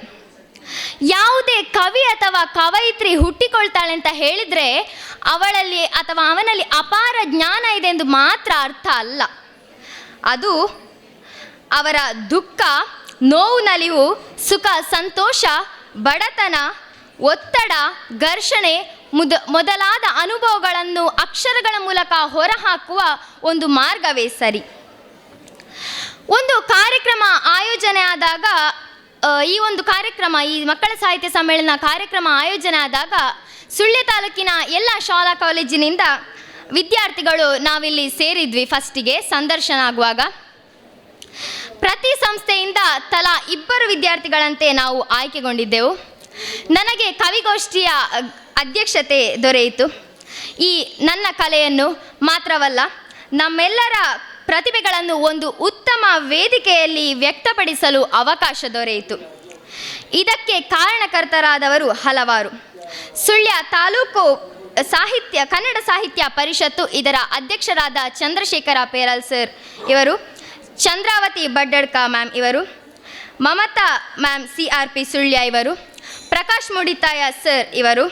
ಯಾವುದೇ ಕವಿ ಅಥವಾ ಕವಯಿತ್ರಿ ಹುಟ್ಟಿಕೊಳ್ತಾಳೆ ಅಂತ ಹೇಳಿದರೆ ಅವಳಲ್ಲಿ ಅಥವಾ ಅವನಲ್ಲಿ ಅಪಾರ ಜ್ಞಾನ ಇದೆ ಎಂದು ಮಾತ್ರ ಅರ್ಥ ಅಲ್ಲ. ಅದು ಅವರ ದುಃಖ, ನೋವು, ನಲಿವು, ಸುಖ, ಸಂತೋಷ, ಬಡತನ, ಒತ್ತಡ, ಘರ್ಷಣೆ ಮೊದಲಾದ ಅನುಭವಗಳನ್ನು ಅಕ್ಷರಗಳ ಮೂಲಕ ಹೊರಹಾಕುವ ಒಂದು ಮಾರ್ಗವೇ ಸರಿ. ಒಂದು ಕಾರ್ಯಕ್ರಮ ಆಯೋಜನೆ ಆದಾಗ ಈ ಮಕ್ಕಳ ಸಾಹಿತ್ಯ ಸಮ್ಮೇಳನ ಕಾರ್ಯಕ್ರಮ ಆಯೋಜನೆ ಆದಾಗ ಸುಳ್ಯ ತಾಲೂಕಿನ ಎಲ್ಲ ಶಾಲಾ ಕಾಲೇಜಿನಿಂದ ವಿದ್ಯಾರ್ಥಿಗಳು ನಾವಿಲ್ಲಿ ಸೇರಿದ್ವಿ. ಫಸ್ಟಿಗೆ ಸಂದರ್ಶನ ಆಗುವಾಗ ಪ್ರತಿ ಸಂಸ್ಥೆಯಿಂದ ತಲಾ 2 ವಿದ್ಯಾರ್ಥಿಗಳಂತೆ ನಾವು ಆಯ್ಕೆಗೊಂಡಿದ್ದೆವು. ನನಗೆ ಕವಿಗೋಷ್ಠಿಯ ಅಧ್ಯಕ್ಷತೆ ದೊರೆಯಿತು. ಈ ನನ್ನ ಕಲೆಯನ್ನು ಮಾತ್ರವಲ್ಲ, ನಮ್ಮೆಲ್ಲರ ಪ್ರತಿಭೆಗಳನ್ನು ಒಂದು ಉತ್ತಮ ವೇದಿಕೆಯಲ್ಲಿ ವ್ಯಕ್ತಪಡಿಸಲು ಅವಕಾಶ ದೊರೆಯಿತು. ಇದಕ್ಕೆ ಕಾರಣಕರ್ತರಾದವರು ಹಲವಾರು. ಸುಳ್ಯ ತಾಲೂಕು ಕನ್ನಡ ಸಾಹಿತ್ಯ ಪರಿಷತ್ತು, ಇದರ ಅಧ್ಯಕ್ಷರಾದ ಚಂದ್ರಶೇಖರ ಪೇರಲ್ ಸರ್ ಇವರು, ಚಂದ್ರಾವತಿ ಬಡ್ಡಡ್ಕ ಮ್ಯಾಮ್ ಇವರು, ಮಮತಾ ಮ್ಯಾಮ್ CRP ಸುಳ್ಯ ಇವರು, ಪ್ರಕಾಶ್ ಮುಡಿತಾಯ ಸರ್ ಇವರು,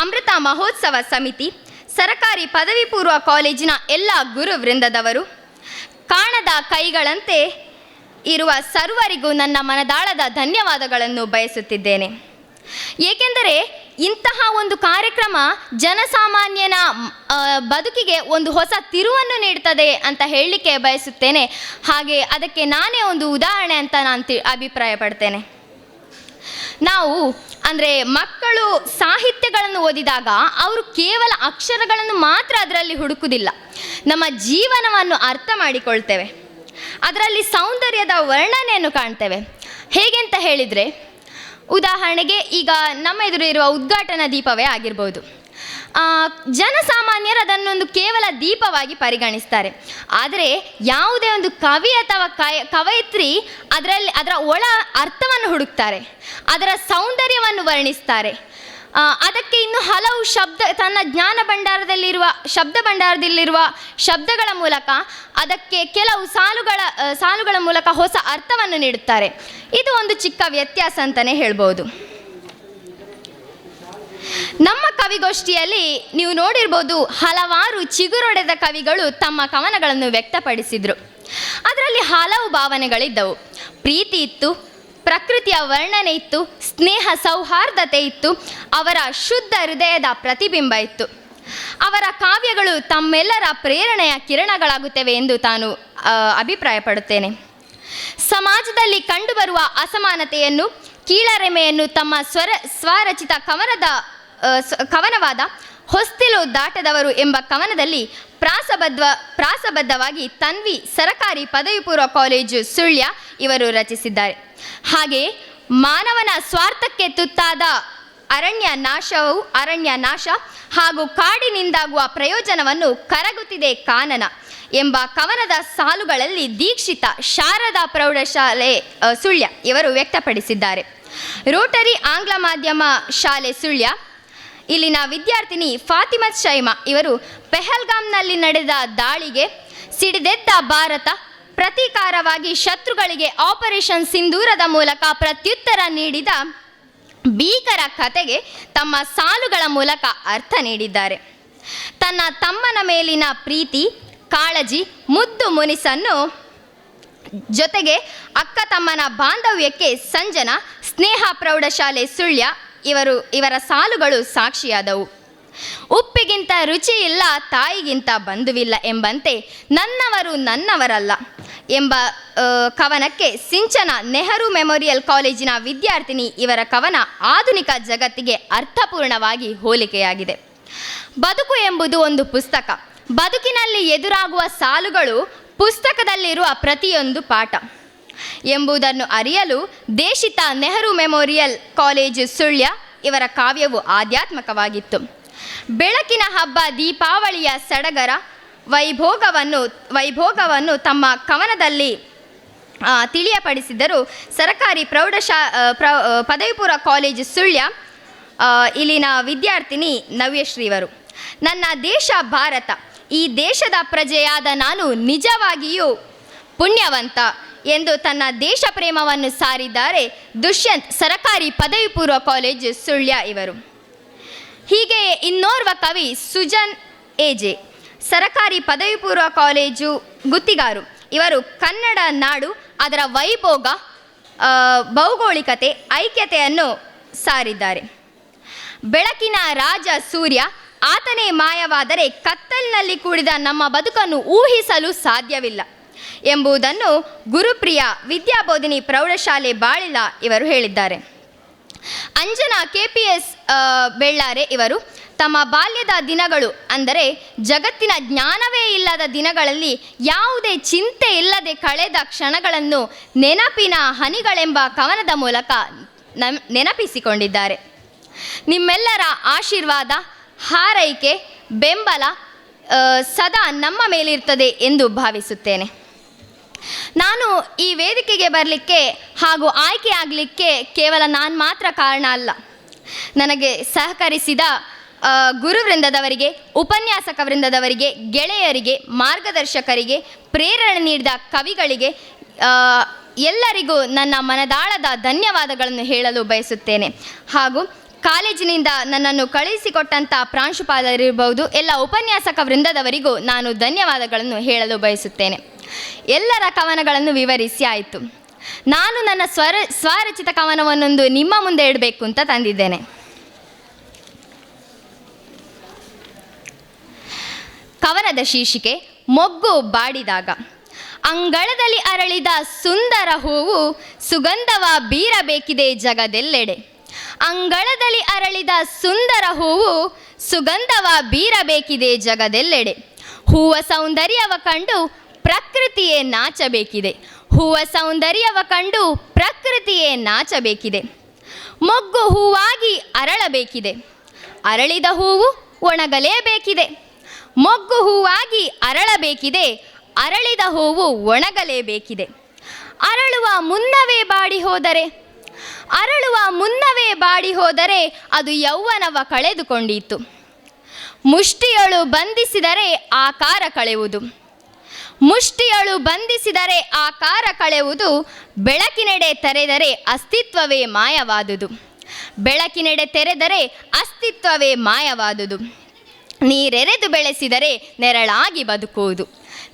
ಅಮೃತ ಮಹೋತ್ಸವ ಸಮಿತಿ, ಸರಕಾರಿ ಪದವಿ ಪೂರ್ವ ಕಾಲೇಜಿನ ಎಲ್ಲ ಗುರು ವೃಂದದವರು, ಕಾಣದ ಕೈಗಳಂತೆ ಇರುವ ಸರ್ವರಿಗೂ ನನ್ನ ಮನದಾಳದ ಧನ್ಯವಾದಗಳನ್ನು ಬಯಸುತ್ತಿದ್ದೇನೆ. ಏಕೆಂದರೆ ಇಂತಹ ಒಂದು ಕಾರ್ಯಕ್ರಮ ಜನಸಾಮಾನ್ಯನ ಬದುಕಿಗೆ ಒಂದು ಹೊಸ ತಿರುವನ್ನು ನೀಡ್ತದೆ ಅಂತ ಹೇಳಲಿಕ್ಕೆ ಬಯಸುತ್ತೇನೆ. ಹಾಗೆ ಅದಕ್ಕೆ ನಾನೇ ಒಂದು ಉದಾಹರಣೆ ಅಂತ ನಾನು ಅಭಿಪ್ರಾಯ ಪಡ್ತೇನೆ. ನಾವು ಅಂದರೆ ಮಕ್ಕಳು ಸಾಹಿತ್ಯಗಳನ್ನು ಓದಿದಾಗ ಅವರು ಕೇವಲ ಅಕ್ಷರಗಳನ್ನು ಮಾತ್ರ ಅದರಲ್ಲಿ ಹುಡುಕುವುದಿಲ್ಲ, ನಮ್ಮ ಜೀವನವನ್ನು ಅರ್ಥ ಮಾಡಿಕೊಳ್ತೇವೆ, ಅದರಲ್ಲಿ ಸೌಂದರ್ಯದ ವರ್ಣನೆಯನ್ನು ಕಾಣ್ತೇವೆ. ಹೇಗೆ ಅಂತ ಹೇಳಿದರೆ, ಉದಾಹರಣೆಗೆ ಈಗ ನಮ್ಮ ಎದುರಿರುವ ಉದ್ಘಾಟನಾ ದೀಪವೇ ಆಗಿರ್ಬೋದು. ಜನಸಾಮಾನ್ಯರು ಅದನ್ನೊಂದು ಕೇವಲ ದೀಪವಾಗಿ ಪರಿಗಣಿಸ್ತಾರೆ. ಆದರೆ ಯಾವುದೇ ಒಂದು ಕವಿ ಅಥವಾ ಕವಯಿತ್ರಿ ಅದರ ಒಳ ಅರ್ಥವನ್ನು ಹುಡುಕ್ತಾರೆ, ಅದರ ಸೌಂದರ್ಯವನ್ನು ವರ್ಣಿಸ್ತಾರೆ. ಅದಕ್ಕೆ ಇನ್ನು ಹಲವು ತನ್ನ ಜ್ಞಾನ ಭಂಡಾರದಲ್ಲಿರುವ ಶಬ್ದಗಳ ಮೂಲಕ ಅದಕ್ಕೆ ಕೆಲವು ಸಾಲುಗಳ ಮೂಲಕ ಹೊಸ ಅರ್ಥವನ್ನು ನೀಡುತ್ತಾರೆ. ಇದು ಒಂದು ಚಿಕ್ಕ ವ್ಯತ್ಯಾಸ ಅಂತಲೇ ಹೇಳ್ಬೋದು. ನಮ್ಮ ಕವಿಗೋಷ್ಠಿಯಲ್ಲಿ ನೀವು ನೋಡಿರ್ಬೋದು, ಹಲವಾರು ಚಿಗುರೊಡೆದ ಕವಿಗಳು ತಮ್ಮ ಕವನಗಳನ್ನು ವ್ಯಕ್ತಪಡಿಸಿದರು. ಅದರಲ್ಲಿ ಹಲವು ಭಾವನೆಗಳಿದ್ದವು. ಪ್ರೀತಿ ಇತ್ತು, ಪ್ರಕೃತಿಯ ವರ್ಣನೆ ಇತ್ತು, ಸ್ನೇಹ ಸೌಹಾರ್ದತೆ ಇತ್ತು, ಅವರ ಶುದ್ಧ ಹೃದಯದ ಪ್ರತಿಬಿಂಬ ಇತ್ತು. ಅವರ ಕಾವ್ಯಗಳು ತಮ್ಮೆಲ್ಲರ ಪ್ರೇರಣೆಯ ಕಿರಣಗಳಾಗುತ್ತವೆ ಎಂದು ತಾನು ಅಭಿಪ್ರಾಯಪಡುತ್ತೇನೆ. ಸಮಾಜದಲ್ಲಿ ಕಂಡುಬರುವ ಅಸಮಾನತೆಯನ್ನು, ಕೀಳರಿಮೆಯನ್ನು ತಮ್ಮ ಸ್ವರಚಿತ ಕವನವಾದ ಹೊಸ್ತಿಲು ದಾಟದವರು ಎಂಬ ಕವನದಲ್ಲಿ ಪ್ರಾಸಬದ್ಧವಾಗಿ ತನ್ವಿ ಸರಕಾರಿ ಪದವಿ ಪೂರ್ವ ಕಾಲೇಜು ಸುಳ್ಯ ಇವರು ರಚಿಸಿದ್ದಾರೆ. ಹಾಗೆಯೇ ಮಾನವನ ಸ್ವಾರ್ಥಕ್ಕೆ ತುತ್ತಾದ ಅರಣ್ಯ ನಾಶ ಹಾಗೂ ಕಾಡಿನಿಂದಾಗುವ ಪ್ರಯೋಜನವನ್ನು ಕರಗುತ್ತಿದೆ ಕಾನನ ಎಂಬ ಕವನದ ಸಾಲುಗಳಲ್ಲಿ ದೀಕ್ಷಿತ ಶಾರದಾ ಪ್ರೌಢಶಾಲೆ ಸುಳ್ಯ ಇವರು ವ್ಯಕ್ತಪಡಿಸಿದ್ದಾರೆ. ರೋಟರಿ ಆಂಗ್ಲ ಮಾಧ್ಯಮ ಶಾಲೆ ಸುಳ್ಯ ಇಲ್ಲಿನ ವಿದ್ಯಾರ್ಥಿನಿ ಫಾತಿಮತ್ ಶೈಮಾ ಇವರು ಪೆಹಲ್ಗಾಮ್ನಲ್ಲಿ ನಡೆದ ದಾಳಿಗೆ ಸಿಡಿದೆದ್ದ ಭಾರತ ಪ್ರತೀಕಾರವಾಗಿ ಶತ್ರುಗಳಿಗೆ ಆಪರೇಷನ್ ಸಿಂಧೂರದ ಮೂಲಕ ಪ್ರತ್ಯುತ್ತರ ನೀಡಿದ ಭೀಕರ ಕಥೆಗೆ ತಮ್ಮ ಸಾಲುಗಳ ಮೂಲಕ ಅರ್ಥ ನೀಡಿದ್ದಾರೆ. ತನ್ನ ತಮ್ಮನ ಮೇಲಿನ ಪ್ರೀತಿ, ಕಾಳಜಿ, ಮುದ್ದು ಮುನಿಸನ್ನು ಜೊತೆಗೆ ಅಕ್ಕ ತಮ್ಮನ ಬಾಂಧವ್ಯಕ್ಕೆ ಸಂಜನ ಸ್ನೇಹ ಪ್ರೌಢಶಾಲೆ ಸುಳ್ಯ ಇವರ ಸಾಲುಗಳು ಸಾಕ್ಷಿಯಾದವು. ಉಪ್ಪಿಗಿಂತ ರುಚಿ ಇಲ್ಲ, ತಾಯಿಗಿಂತ ಬಂಧುವಿಲ್ಲ ಎಂಬಂತೆ ನನ್ನವರು ನನ್ನವರಲ್ಲ ಎಂಬ ಕವನಕ್ಕೆ ಸಿಂಚನ ನೆಹರು ಮೆಮೋರಿಯಲ್ ಕಾಲೇಜಿನ ವಿದ್ಯಾರ್ಥಿನಿ ಇವರ ಕವನ ಆಧುನಿಕ ಜಗತ್ತಿಗೆ ಅರ್ಥಪೂರ್ಣವಾಗಿ ಹೋಲಿಕೆಯಾಗಿದೆ. ಬದುಕು ಎಂಬುದು ಒಂದು ಪುಸ್ತಕ. ಬದುಕಿನಲ್ಲಿ ಎದುರಾಗುವ ಸಾಲುಗಳು ಪುಸ್ತಕದಲ್ಲಿರುವ ಪ್ರತಿಯೊಂದು ಪಾಠ ಎಂಬುದನ್ನು ಅರಿಯಲು ದೇಶಿತ ನೆಹರು ಮೆಮೋರಿಯಲ್ ಕಾಲೇಜು ಸುಳ್ಯ ಇವರ ಕಾವ್ಯವು ಆಧ್ಯಾತ್ಮಕವಾಗಿತ್ತು. ಬೆಳಕಿನ ಹಬ್ಬ ದೀಪಾವಳಿಯ ಸಡಗರ ವೈಭೋಗವನ್ನು ತಮ್ಮ ಕವನದಲ್ಲಿ ತಿಳಿಯಪಡಿಸಿದರು ಸರಕಾರಿ ಪದವಿ ಪೂರ್ವ ಕಾಲೇಜು ಸುಳ್ಯ ಇಲ್ಲಿನ ವಿದ್ಯಾರ್ಥಿನಿ ನವ್ಯಶ್ರೀವರು. ನನ್ನ ದೇಶ ಭಾರತ, ಈ ದೇಶದ ಪ್ರಜೆಯಾದ ನಾನು ನಿಜವಾಗಿಯೂ ಪುಣ್ಯವಂತ ಎಂದು ತನ್ನ ದೇಶ ಪ್ರೇಮವನ್ನು ಸಾರಿದ್ದಾರೆ ದುಷ್ಯಂತ್ ಸರಕಾರಿ ಪದವಿ ಪೂರ್ವ ಕಾಲೇಜು ಸುಳ್ಯ ಇವರು. ಹೀಗೆಯೇ ಇನ್ನೋರ್ವ ಕವಿ ಸುಜನ್ ಎಜೆ ಸರಕಾರಿ ಪದವಿ ಪೂರ್ವ ಕಾಲೇಜು ಗುತ್ತಿಗಾರು ಇವರು ಕನ್ನಡ ನಾಡು, ಅದರ ವೈಭೋಗ, ಭೌಗೋಳಿಕತೆ, ಐಕ್ಯತೆಯನ್ನು ಸಾರಿದ್ದಾರೆ. ಬೆಳಕಿನ ರಾಜ ಸೂರ್ಯ, ಆತನೇ ಮಾಯವಾದರೆ ಕತ್ತಲಿನಲ್ಲಿ ಕೂಡಿದ ನಮ್ಮ ಬದುಕನ್ನು ಊಹಿಸಲು ಸಾಧ್ಯವಿಲ್ಲ ಎಂಬುದನ್ನು ಗುರುಪ್ರಿಯ ವಿದ್ಯಾಬೋಧಿನಿ ಪ್ರೌಢಶಾಲೆ ಬಾಳಿಲ ಇವರು ಹೇಳಿದ್ದಾರೆ. ಅಂಜನಾ KPS ಬೆಳ್ಳಾರೆ ಇವರು ತಮ್ಮ ಬಾಲ್ಯದ ದಿನಗಳು, ಅಂದರೆ ಜಗತ್ತಿನ ಜ್ಞಾನವೇ ಇಲ್ಲದ ದಿನಗಳಲ್ಲಿ ಯಾವುದೇ ಚಿಂತೆ ಇಲ್ಲದೆ ಕಳೆದ ಕ್ಷಣಗಳನ್ನು ನೆನಪಿನ ಹನಿಗಳೆಂಬ ಕವನದ ಮೂಲಕ ನೆನಪಿಸಿಕೊಂಡಿದ್ದಾರೆ. ನಿಮ್ಮೆಲ್ಲರ ಆಶೀರ್ವಾದ, ಹಾರೈಕೆ, ಬೆಂಬಲ ಸದಾ ನಮ್ಮ ಮೇಲಿರ್ತದೆ ಎಂದು ಭಾವಿಸುತ್ತೇನೆ. ನಾನು ಈ ವೇದಿಕೆಗೆ ಬರಲಿಕ್ಕೆ ಹಾಗೂ ಆಯ್ಕೆ ಆಗಲಿಕ್ಕೆ ಕೇವಲ ನಾನು ಮಾತ್ರ ಕಾರಣ ಅಲ್ಲ. ನನಗೆ ಸಹಕರಿಸಿದ ಗುರುವೃಂದದವರಿಗೆ, ಉಪನ್ಯಾಸಕ ವೃಂದದವರಿಗೆ, ಗೆಳೆಯರಿಗೆ, ಮಾರ್ಗದರ್ಶಕರಿಗೆ, ಪ್ರೇರಣೆ ನೀಡಿದ ಕವಿಗಳಿಗೆ ಎಲ್ಲರಿಗೂ ನನ್ನ ಮನದಾಳದ ಧನ್ಯವಾದಗಳನ್ನು ಹೇಳಲು ಬಯಸುತ್ತೇನೆ. ಹಾಗೂ ಕಾಲೇಜಿನಿಂದ ನನ್ನನ್ನು ಕಳುಹಿಸಿಕೊಟ್ಟಂಥ ಪ್ರಾಂಶುಪಾಲರಿರ್ಬೋದು, ಎಲ್ಲ ಉಪನ್ಯಾಸಕ ವೃಂದದವರಿಗೂ ನಾನು ಧನ್ಯವಾದಗಳನ್ನು ಹೇಳಲು ಬಯಸುತ್ತೇನೆ. ಎಲ್ಲರ ಕವನಗಳನ್ನು ವಿವರಿಸಿ ಆಯಿತು. ನಾನು ನನ್ನ ಸ್ವರಚಿತ ಕವನವನ್ನೊಂದು ನಿಮ್ಮ ಮುಂದೆ ಇಡಬೇಕು ಅಂತ ತಂದಿದ್ದೇನೆ. ಕವನದ ಶೀರ್ಷಿಕೆ ಮೊಗ್ಗು ಬಾಡಿದಾಗ. ಅಂಗಳದಲ್ಲಿ ಅರಳಿದ ಸುಂದರ ಹೂವು ಸುಗಂಧವ ಬೀರಬೇಕಿದೆ ಜಗದೆಲ್ಲೆಡೆ. ಅಂಗಳದಲ್ಲಿ ಅರಳಿದ ಸುಂದರ ಹೂವು ಸುಗಂಧವ ಬೀರಬೇಕಿದೆ ಜಗದೆಲ್ಲೆಡೆ. ಹೂವ ಸೌಂದರ್ಯವ ಕಂಡು ಪ್ರಕೃತಿಯೇ ನಾಚಬೇಕಿದೆ. ಹೂವ ಸೌಂದರ್ಯವ ಕಂಡು ಪ್ರಕೃತಿಯೇ ನಾಚಬೇಕಿದೆ. ಮೊಗ್ಗು ಹೂವಾಗಿ ಅರಳಬೇಕಿದೆ. ಅರಳಿದ ಹೂವು ಒಣಗಲೇಬೇಕಿದೆ. ಮೊಗ್ಗು ಹೂವಾಗಿ ಅರಳಬೇಕಿದೆ. ಅರಳಿದ ಹೂವು ಒಣಗಲೇಬೇಕಿದೆ. ಅರಳುವ ಮುನ್ನವೇ ಬಾಡಿ ಹೋದರೆ, ಅರಳುವ ಮುನ್ನವೇ ಬಾಡಿ ಹೋದರೆ ಅದು ಯೌವನವ ಕಳೆದುಕೊಂಡಿತು. ಮುಷ್ಟಿಯಳು ಬಂಧಿಸಿದರೆ ಆಕಾರ ಕಳೆಯುವುದು. ಮುಷ್ಟಿಯಳು ಬಂಧಿಸಿದರೆ ಆಕಾರ ಕಳೆಯುವುದು. ಬೆಳಕಿನೆಡೆ ತೆರೆದರೆ ಅಸ್ತಿತ್ವವೇ ಮಾಯವಾದುದು. ಬೆಳಕಿನೆಡೆ ತೆರೆದರೆ ಅಸ್ತಿತ್ವವೇ ಮಾಯವಾದುದು. ನೀರೆರೆದು ಬೆಳೆಸಿದರೆ ನೆರಳಾಗಿ ಬದುಕುವುದು.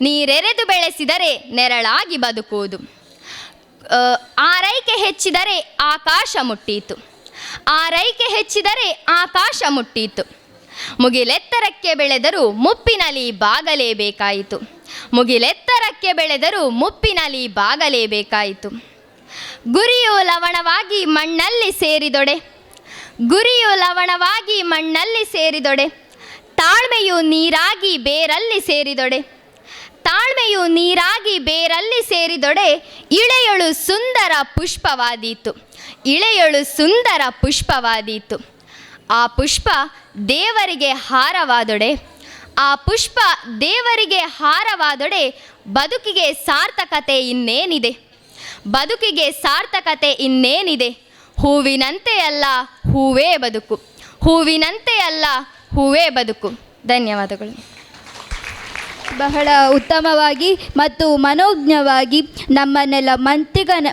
ನೀರೆರೆದು ಬೆಳೆಸಿದರೆ ನೆರಳಾಗಿ ಬದುಕುವುದು. ಆರೈಕೆ ಹೆಚ್ಚಿದರೆ ಆಕಾಶ ಮುಟ್ಟೀತು. ಆರೈಕೆ ಹೆಚ್ಚಿದರೆ ಆಕಾಶ ಮುಟ್ಟೀತು. ಮುಗಿಲೆತ್ತರಕ್ಕೆ ಬೆಳೆದರೂ ಮುಪ್ಪಿನಲ್ಲಿ ಬಾಗಲೇಬೇಕಾಯಿತು. ಮುಗಿಲೆತ್ತರಕ್ಕೆ ಬೆಳೆದರೂ ಮುಪ್ಪಿನಲ್ಲಿ ಬಾಗಲೇಬೇಕಾಯಿತು. ಗುರಿಯು ಲವಣವಾಗಿ ಮಣ್ಣಲ್ಲಿ ಸೇರಿದೊಡೆ. ಗುರಿಯು ಲವಣವಾಗಿ ಮಣ್ಣಲ್ಲಿ ಸೇರಿದೊಡೆ. ತಾಳ್ಮೆಯು ನೀರಾಗಿ ಬೇರಲ್ಲಿ ಸೇರಿದೊಡೆ. ತಾಳ್ಮೆಯು ನೀರಾಗಿ ಬೇರಲ್ಲಿ ಸೇರಿದೊಡೆ. ಇಳೆಯಳು ಸುಂದರ ಪುಷ್ಪವಾದೀತು. ಇಳೆಯಳು ಸುಂದರ ಪುಷ್ಪವಾದೀತು. ಆ ಪುಷ್ಪ ದೇವರಿಗೆ ಹಾರವಾದೊಡೆ. ಆ ಪುಷ್ಪ ದೇವರಿಗೆ ಹಾರವಾದೊಡೆ. ಬದುಕಿಗೆ ಸಾರ್ಥಕತೆ ಇನ್ನೇನಿದೆ. ಬದುಕಿಗೆ ಸಾರ್ಥಕತೆ ಇನ್ನೇನಿದೆ. ಹೂವಿನಂತೆ ಅಲ್ಲ ಹೂವೇ ಬದುಕು. ಹೂವಿನಂತೆ ಅಲ್ಲ ಹೂವೇ ಬದುಕು. ಧನ್ಯವಾದಗಳು. ಬಹಳ ಉತ್ತಮವಾಗಿ ಮತ್ತು ಮನೋಜ್ಞವಾಗಿ ನಮ್ಮನ್ನೆಲ್ಲ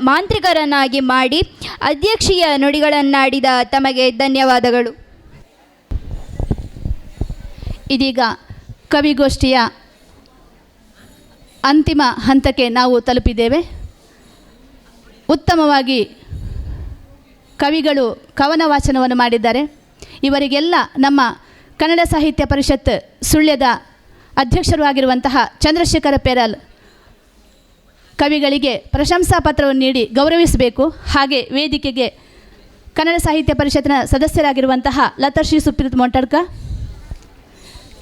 ಮಾಂತ್ರಿಕರನ್ನಾಗಿ ಮಾಡಿ ಅಧ್ಯಕ್ಷೀಯ ನುಡಿಗಳನ್ನಾಡಿದ ತಮಗೆ ಧನ್ಯವಾದಗಳು. ಇದೀಗ ಕವಿಗೋಷ್ಠಿಯ ಅಂತಿಮ ಹಂತಕ್ಕೆ ನಾವು ತಲುಪಿದ್ದೇವೆ. ಉತ್ತಮವಾಗಿ ಕವಿಗಳು ಕವನ ವಾಚನವನ್ನು ಮಾಡಿದ್ದಾರೆ. ಇವರಿಗೆಲ್ಲ ನಮ್ಮ ಕನ್ನಡ ಸಾಹಿತ್ಯ ಪರಿಷತ್ ಸುಳ್ಯದ ಅಧ್ಯಕ್ಷರು ಆಗಿರುವಂತಹ ಚಂದ್ರಶೇಖರ ಪೆರಲ್ ಕವಿಗಳಿಗೆ ಪ್ರಶಂಸಾ ಪತ್ರವನ್ನು ನೀಡಿ ಗೌರವಿಸಬೇಕು. ಹಾಗೆ ವೇದಿಕೆಗೆ ಕನ್ನಡ ಸಾಹಿತ್ಯ ಪರಿಷತ್ತಿನ ಸದಸ್ಯರಾಗಿರುವಂತಹ ಲತಾಶ್ರೀ ಸುಪ್ರೀತ್ ಮೊಂಟಡ್ಕ,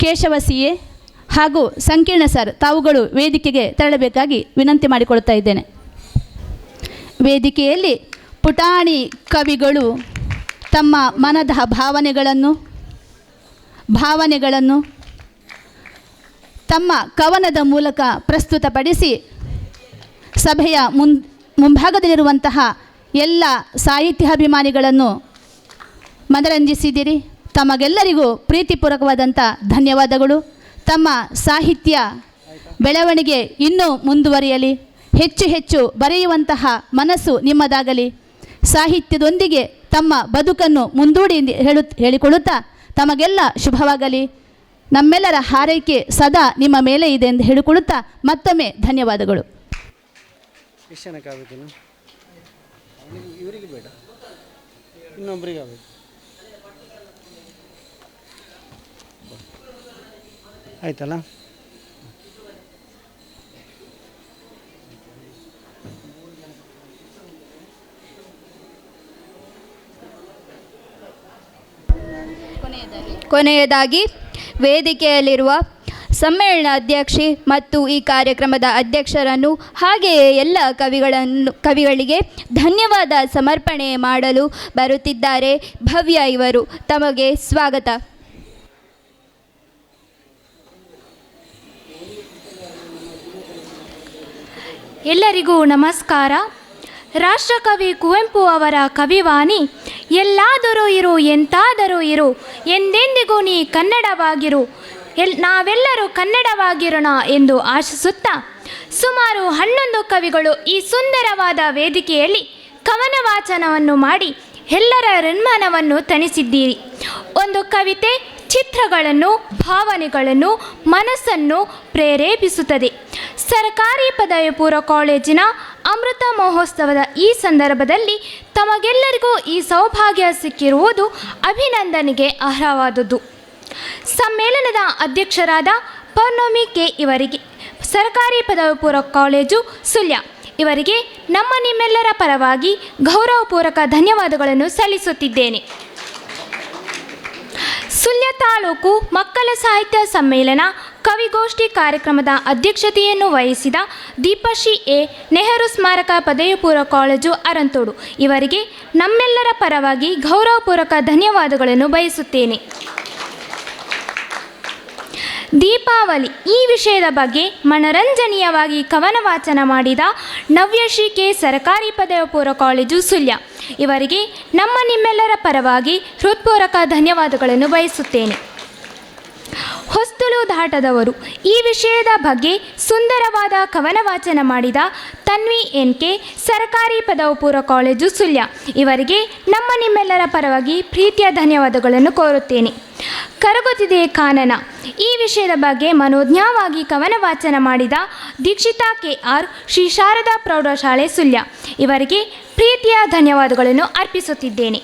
ಕೇಶವ ಸಿಎ ಹಾಗೂ ಸಂಕೀರ್ಣ ಸರ್ ತಾವುಗಳು ವೇದಿಕೆಗೆ ತೆರಳಬೇಕಾಗಿ ವಿನಂತಿ ಮಾಡಿಕೊಳ್ತಾ ಇದ್ದೇನೆ. ವೇದಿಕೆಯಲ್ಲಿ ಪುಟಾಣಿ ಕವಿಗಳು ತಮ್ಮ ಮನದ ಭಾವನೆಗಳನ್ನು ತಮ್ಮ ಕವನದ ಮೂಲಕ ಪ್ರಸ್ತುತಪಡಿಸಿ ಸಭೆಯ ಮುಂಭಾಗದಲ್ಲಿರುವಂತಹ ಎಲ್ಲ ಸಾಹಿತ್ಯಾಭಿಮಾನಿಗಳನ್ನು ಮನರಂಜಿಸಿದಿರಿ. ತಮಗೆಲ್ಲರಿಗೂ ಪ್ರೀತಿಪೂರ್ವಕವಾದಂಥ ಧನ್ಯವಾದಗಳು. ತಮ್ಮ ಸಾಹಿತ್ಯ ಬೆಳವಣಿಗೆ ಇನ್ನೂ ಮುಂದುವರಿಯಲಿ. ಹೆಚ್ಚು ಹೆಚ್ಚು ಬರೆಯುವಂತಹ ಮನಸ್ಸು ನಿಮ್ಮದಾಗಲಿ. ಸಾಹಿತ್ಯದೊಂದಿಗೆ ತಮ್ಮ ಬದುಕನ್ನು ಮುಂದೂಡಿ ಹೇಳಿಕೊಳ್ಳುತ್ತಾ ತಮಗೆಲ್ಲ ಶುಭವಾಗಲಿ. ನಮ್ಮೆಲ್ಲರ ಹಾರೈಕೆ ಸದಾ ನಿಮ್ಮ ಮೇಲೆ ಇದೆ ಎಂದು ಹೇಳಿಕೊಳ್ಳುತ್ತಾ ಮತ್ತೊಮ್ಮೆ ಧನ್ಯವಾದಗಳು. ಇವರಿಗೆ ಬೇಡ, ಇನ್ನೊಬ್ಬರಿಗಾಗಬೇಕು. ಆಯ್ತಲ್ಲ? ಕೊನೆಯದಾಗಿ ವೇದಿಕೆಯಲ್ಲಿರುವ ಸಮ್ಮೇಳನ ಅಧ್ಯಕ್ಷೆ ಮತ್ತು ಈ ಕಾರ್ಯಕ್ರಮದ ಅಧ್ಯಕ್ಷರನ್ನು ಹಾಗೆಯೇ ಎಲ್ಲ ಕವಿಗಳಿಗೆ ಧನ್ಯವಾದ ಸಮರ್ಪಣೆ ಮಾಡಲು ಬರುತ್ತಿದ್ದಾರೆ ಭವ್ಯ. ಇವರು ತಮಗೆ ಸ್ವಾಗತ. ಎಲ್ಲರಿಗೂ ನಮಸ್ಕಾರ. ರಾಷ್ಟ್ರಕವಿ ಕುವೆಂಪು ಅವರ ಕವಿವಾಣಿ ಎಲ್ಲಾದರೂ ಇರು ಎಂತಾದರೂ ಇರು ಎಂದೆಂದಿಗೂ ನೀ ಕನ್ನಡವಾಗಿರು ನಾವೆಲ್ಲರೂ ಕನ್ನಡವಾಗಿರೋಣ ಎಂದು ಆಶಿಸುತ್ತಾ ಸುಮಾರು 11 ಕವಿಗಳು ಈ ಸುಂದರವಾದ ವೇದಿಕೆಯಲ್ಲಿ ಕವನ ವಾಚನವನ್ನು ಮಾಡಿ ಎಲ್ಲರ ಋನ್ಮಾನವನ್ನು ತಣಿಸಿದ್ದೀರಿ. ಒಂದು ಕವಿತೆ ಚಿತ್ರಗಳನ್ನು, ಭಾವನೆಗಳನ್ನು, ಮನಸ್ಸನ್ನು ಪ್ರೇರೇಪಿಸುತ್ತದೆ. ಸರ್ಕಾರಿ ಪದವಿ ಪೂರ್ವ ಕಾಲೇಜಿನ ಅಮೃತ ಮಹೋತ್ಸವದ ಈ ಸಂದರ್ಭದಲ್ಲಿ ತಮಗೆಲ್ಲರಿಗೂ ಈ ಸೌಭಾಗ್ಯ ಸಿಕ್ಕಿರುವುದು ಅಭಿನಂದನೆಗೆ ಅರ್ಹವಾದುದು. ಸಮ್ಮೇಳನದ ಅಧ್ಯಕ್ಷರಾದ ಪೌರ್ಣಮಿ ಕೆ ಇವರಿಗೆ ಸರ್ಕಾರಿ ಪದವಿ ಪೂರ್ವ ಕಾಲೇಜು ಸುಳ್ಯ ಇವರಿಗೆ ನಮ್ಮ ನಿಮ್ಮೆಲ್ಲರ ಪರವಾಗಿ ಗೌರವಪೂರ್ವಕ ಧನ್ಯವಾದಗಳನ್ನು ಸಲ್ಲಿಸುತ್ತಿದ್ದೇನೆ. ಸುಳ್ಯ ತಾಲೂಕು ಮಕ್ಕಳ ಸಾಹಿತ್ಯ ಸಮ್ಮೇಳನ ಕವಿಗೋಷ್ಠಿ ಕಾರ್ಯಕ್ರಮದ ಅಧ್ಯಕ್ಷತೆಯನ್ನು ವಹಿಸಿದ ದೀಪಶ್ರೀ ಎ ನೆಹರು ಸ್ಮಾರಕ ಪದವಿ ಪೂರ್ವ ಕಾಲೇಜು ಅರಂತೋಡು ಇವರಿಗೆ ನಮ್ಮೆಲ್ಲರ ಪರವಾಗಿ ಗೌರವಪೂರ್ವಕ ಧನ್ಯವಾದಗಳನ್ನು ಬಯಸುತ್ತೇನೆ. ದೀಪಾವಳಿ ಈ ವಿಷಯದ ಬಗ್ಗೆ ಮನರಂಜನೀಯವಾಗಿ ಕವನ ವಾಚನ ಮಾಡಿದ ನವ್ಯಶ್ರೀ ಕೆ ಸರ್ಕಾರಿ ಪದವಿ ಪೂರ್ವ ಕಾಲೇಜು ಸುಳ್ಯ ಇವರಿಗೆ ನಮ್ಮ ನಿಮ್ಮೆಲ್ಲರ ಪರವಾಗಿ ಹೃತ್ಪೂರ್ವಕ ಧನ್ಯವಾದಗಳನ್ನು ಬಯಸುತ್ತೇನೆ. ಹೊಸ್ತುಲು ದಾಟದವರು ಈ ವಿಷಯದ ಬಗ್ಗೆ ಸುಂದರವಾದ ಕವನ ವಾಚನ ಮಾಡಿದ ತನ್ವಿ ಎನ್ ಕೆ ಸರ್ಕಾರಿ ಪದವಿ ಪೂರ್ವ ಕಾಲೇಜು ಸುಳ್ಯ ಇವರಿಗೆ ನಮ್ಮ ನಿಮ್ಮೆಲ್ಲರ ಪರವಾಗಿ ಪ್ರೀತಿಯ ಧನ್ಯವಾದಗಳನ್ನು ಕೋರುತ್ತೇನೆ. ಕರಗುತ್ತಿದೆ ಕಾನನ ಈ ವಿಷಯದ ಬಗ್ಗೆ ಮನೋಜ್ಞವಾಗಿ ಕವನ ವಾಚನ ಮಾಡಿದ ದೀಕ್ಷಿತಾ ಕೆ ಆರ್ ಶ್ರೀ ಶಾರದಾ ಪ್ರೌಢಶಾಲೆ ಸುಳ್ಯ ಇವರಿಗೆ ಪ್ರೀತಿಯ ಧನ್ಯವಾದಗಳನ್ನು ಅರ್ಪಿಸುತ್ತಿದ್ದೇನೆ.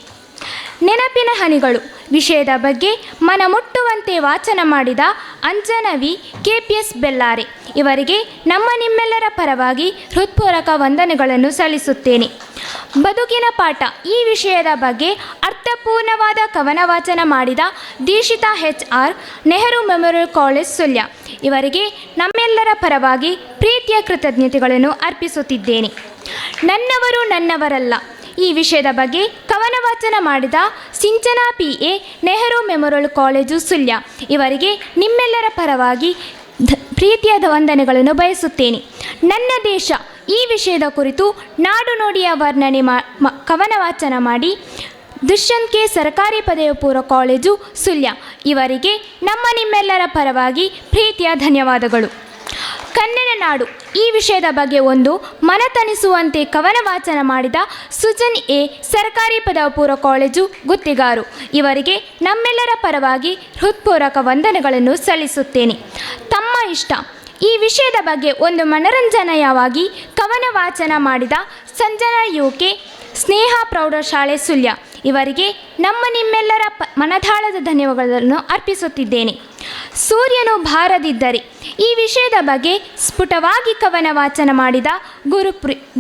ನೆನಪಿನ ಹನಿಗಳು ವಿಷಯದ ಬಗ್ಗೆ ಮನಮುಟ್ಟುವಂತೆ ವಾಚನ ಮಾಡಿದ ಅಂಜನವಿ ಕೆಪಿಎಸ್ ಬೆಲ್ಲಾರೆ ಇವರಿಗೆ ನಮ್ಮ ನಿಮ್ಮೆಲ್ಲರ ಪರವಾಗಿ ಹೃತ್ಪೂರ್ವಕ ವಂದನೆಗಳನ್ನು ಸಲ್ಲಿಸುತ್ತೇನೆ. ಬದುಕಿನ ಪಾಠ ಈ ವಿಷಯದ ಬಗ್ಗೆ ಅರ್ಥಪೂರ್ಣವಾದ ಕವನ ವಾಚನ ಮಾಡಿದ Dikshita H R Nehru memorial college Sullia ಇವರಿಗೆ ನಮ್ಮೆಲ್ಲರ ಪರವಾಗಿ ಪ್ರೀತಿಯ ಕೃತಜ್ಞತೆಗಳನ್ನು ಅರ್ಪಿಸುತ್ತಿದ್ದೇನೆ. ನನ್ನವರು ನನ್ನವರಲ್ಲ ಈ ವಿಷಯದ ಬಗ್ಗೆ ಕವನ ವಾಚನ ಮಾಡಿದ Sinchana P A Nehru memorial college Sullia ಇವರಿಗೆ ನಿಮ್ಮೆಲ್ಲರ ಪರವಾಗಿ ಪ್ರೀತಿಯ ವಂದನೆಗಳನ್ನು ಬಯಸುತ್ತೇನೆ. ನನ್ನ ದೇಶ ಈ ವಿಷಯದ ಕುರಿತು ನಾಡು ನುಡಿಯ ವರ್ಣನೆ ಕವನ ವಾಚನ ಮಾಡಿ ದುಷ್ಯಂತ್ ಕೆ ಸರ್ಕಾರಿ ಪದವಿ ಪೂರ್ವ ಕಾಲೇಜು ಸುಳ್ಯ ಇವರಿಗೆ ನಮ್ಮ ನಿಮ್ಮೆಲ್ಲರ ಪರವಾಗಿ ಪ್ರೀತಿಯ ಧನ್ಯವಾದಗಳು. ಕನ್ನಡ ನಾಡು ಈ ವಿಷಯದ ಬಗ್ಗೆ ಒಂದು ಮನತನಿಸುವಂತೆ ಕವನ ವಾಚನ ಮಾಡಿದ ಸುಜನ್ ಎ ಸರ್ಕಾರಿ ಪದವಿ ಪೂರ್ವ ಕಾಲೇಜು ಗುತ್ತಿಗಾರು ಇವರಿಗೆ ನಮ್ಮೆಲ್ಲರ ಪರವಾಗಿ ಹೃತ್ಪೂರ್ವಕ ವಂದನೆಗಳನ್ನು ಸಲ್ಲಿಸುತ್ತೇನೆ. ತಮ್ಮ ಇಷ್ಟ ಈ ವಿಷಯದ ಬಗ್ಗೆ ಒಂದು ಮನರಂಜನೆಯವಾಗಿ ಕವನ ವಾಚನ ಮಾಡಿದ ಸಂಜನಾ ಯುಕೆ ಸ್ನೇಹ ಪ್ರೌಢಶಾಲೆ ಸುಳ್ಯ ಇವರಿಗೆ ನಮ್ಮ ನಿಮ್ಮೆಲ್ಲರ ಮನದಾಳದ ಧನ್ಯವಾದಗಳನ್ನು ಅರ್ಪಿಸುತ್ತಿದ್ದೇನೆ. ಸೂರ್ಯನು ಬಾರದಿದ್ದರೆ ಈ ವಿಷಯದ ಬಗ್ಗೆ ಸ್ಫುಟವಾಗಿ ಕವನ ವಾಚನ ಮಾಡಿದ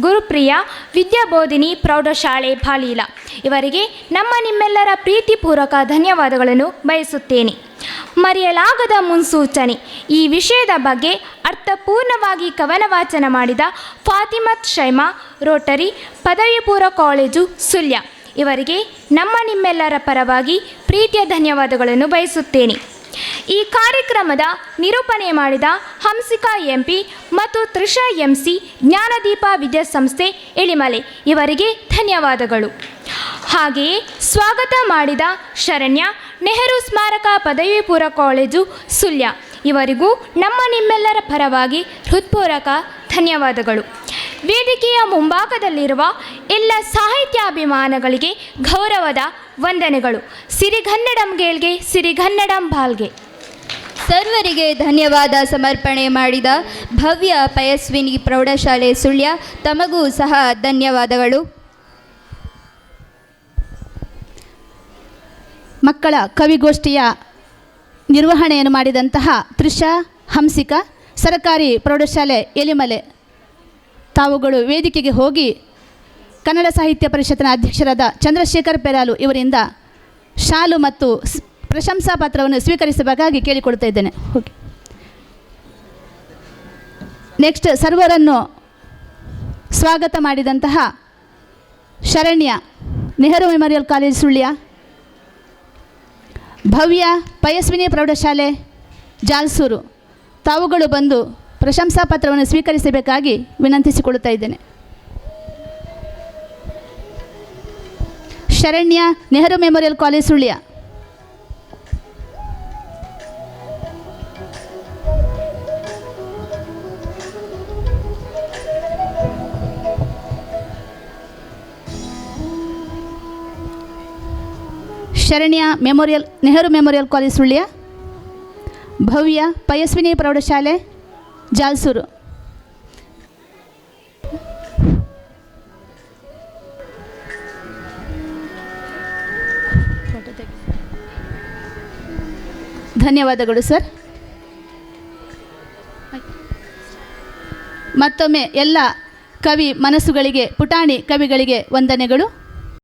ಗುರುಪ್ರಿಯ ವಿದ್ಯಾಬೋಧಿನಿ ಪ್ರೌಢಶಾಲೆ ಬಾಲೀಲ ಇವರಿಗೆ ನಮ್ಮ ನಿಮ್ಮೆಲ್ಲರ ಪ್ರೀತಿಪೂರ್ವಕ ಧನ್ಯವಾದಗಳನ್ನು ಬಯಸುತ್ತೇನೆ. ಮರೆಯಲಾಗದ ಮುನ್ಸೂಚನೆ ಈ ವಿಷಯದ ಬಗ್ಗೆ ಅರ್ಥಪೂರ್ಣವಾಗಿ ಕವನ ವಾಚನ ಮಾಡಿದ ಫಾತಿಮತ್ ಶೈಮಾ ರೋಟರಿ ಪದವಿ ಪೂರ್ವ ಕಾಲೇಜು ಸುಳ್ಯ ಇವರಿಗೆ ನಮ್ಮ ನಿಮ್ಮೆಲ್ಲರ ಪರವಾಗಿ ಪ್ರೀತಿಯ ಧನ್ಯವಾದಗಳನ್ನು ಬಯಸುತ್ತೇನೆ. ಈ ಕಾರ್ಯಕ್ರಮದ ನಿರೂಪಣೆ ಮಾಡಿದ ಹಂಸಿಕಾ ಎಂಪಿ ಮತ್ತು ತ್ರಿಷಾ ಎಂಸಿ ಜ್ಞಾನದೀಪ ವಿದ್ಯಾಸಂಸ್ಥೆ ಎಳಿಮಲೆ ಇವರಿಗೆ ಧನ್ಯವಾದಗಳು. ಹಾಗೆಯೇ ಸ್ವಾಗತ ಮಾಡಿದ ಶರಣ್ಯ ನೆಹರು ಸ್ಮಾರಕ ಪದವಿ ಪೂರ್ವ ಕಾಲೇಜು ಸುಳ್ಯ ಇವರಿಗೂ ನಮ್ಮ ನಿಮ್ಮೆಲ್ಲರ ಪರವಾಗಿ ಹೃತ್ಪೂರ್ವಕ ಧನ್ಯವಾದಗಳು. ವೇದಿಕೆಯ ಮುಂಭಾಗದಲ್ಲಿರುವ ಎಲ್ಲ ಸಾಹಿತ್ಯಾಭಿಮಾನಿಗಳಿಗೆ ಗೌರವದ ವಂದನೆಗಳು. ಸಿರಿಗನ್ನಡಂ ಗೇಲ್ಗೆ ಸಿರಿಗನ್ನಡಂ ಬಾಲ್ಗೆ. ಸರ್ವರಿಗೆ ಧನ್ಯವಾದ ಸಮರ್ಪಣೆ ಮಾಡಿದ ಭವ್ಯ ಪಯಸ್ವಿನಿ ಪ್ರೌಢಶಾಲೆ ಸುಳ್ಯ ತಮಗೂ ಸಹ ಧನ್ಯವಾದಗಳು. ಮಕ್ಕಳ ಕವಿಗೋಷ್ಠಿಯ ನಿರ್ವಹಣೆಯನ್ನು ಮಾಡಿದಂತಹ ತ್ರಿಷಾ ಹಂಸಿಕಾ ಸರ್ಕಾರಿ ಪ್ರೌಢಶಾಲೆ ಎಲಿಮಲೆ ತಾವುಗಳು ವೇದಿಕೆಗೆ ಹೋಗಿ ಕನ್ನಡ ಸಾಹಿತ್ಯ ಪರಿಷತ್ತಿನ ಅಧ್ಯಕ್ಷರಾದ ಚಂದ್ರಶೇಖರ್ ಪೆರಾಲು ಇವರಿಂದ ಶಾಲು ಮತ್ತು ಪ್ರಶಂಸಾ ಪತ್ರವನ್ನು ಸ್ವೀಕರಿಸಬೇಕಾಗಿ ಕೇಳಿಕೊಳ್ತಾ ಇದ್ದೇನೆ. ಓಕೆ, ನೆಕ್ಸ್ಟ್ ಸರ್ವರನ್ನು ಸ್ವಾಗತ ಮಾಡಿದಂತಹ ಶರಣ್ಯ ನೆಹರು ಮೆಮೋರಿಯಲ್ ಕಾಲೇಜ್ ಸುಳ್ಯ, ಭವ್ಯ ಪಯಸ್ವಿನಿ ಪ್ರೌಢಶಾಲೆ ಜಾಲ್ಸೂರು ತಾವುಗಳು ಬಂದು ಪ್ರಶಂಸಾ ಪತ್ರವನ್ನು ಸ್ವೀಕರಿಸಬೇಕಾಗಿ ವಿನಂತಿಸಿಕೊಳ್ಳುತ್ತಾ ಇದ್ದೇನೆ. Sharanya Nehru memorial college Sullia. Sharanya Nehru memorial college Sullia, Bhavya Payaswini ಪ್ರೌಢಶಾಲೆ ಜಾಲ್ಸೂರು. ಧನ್ಯವಾದಗಳು ಸರ್. ಮತ್ತೊಮ್ಮೆ ಎಲ್ಲ ಕವಿ ಮನಸ್ಸುಗಳಿಗೆ ಪುಟಾಣಿ ಕವಿಗಳಿಗೆ ವಂದನೆಗಳು.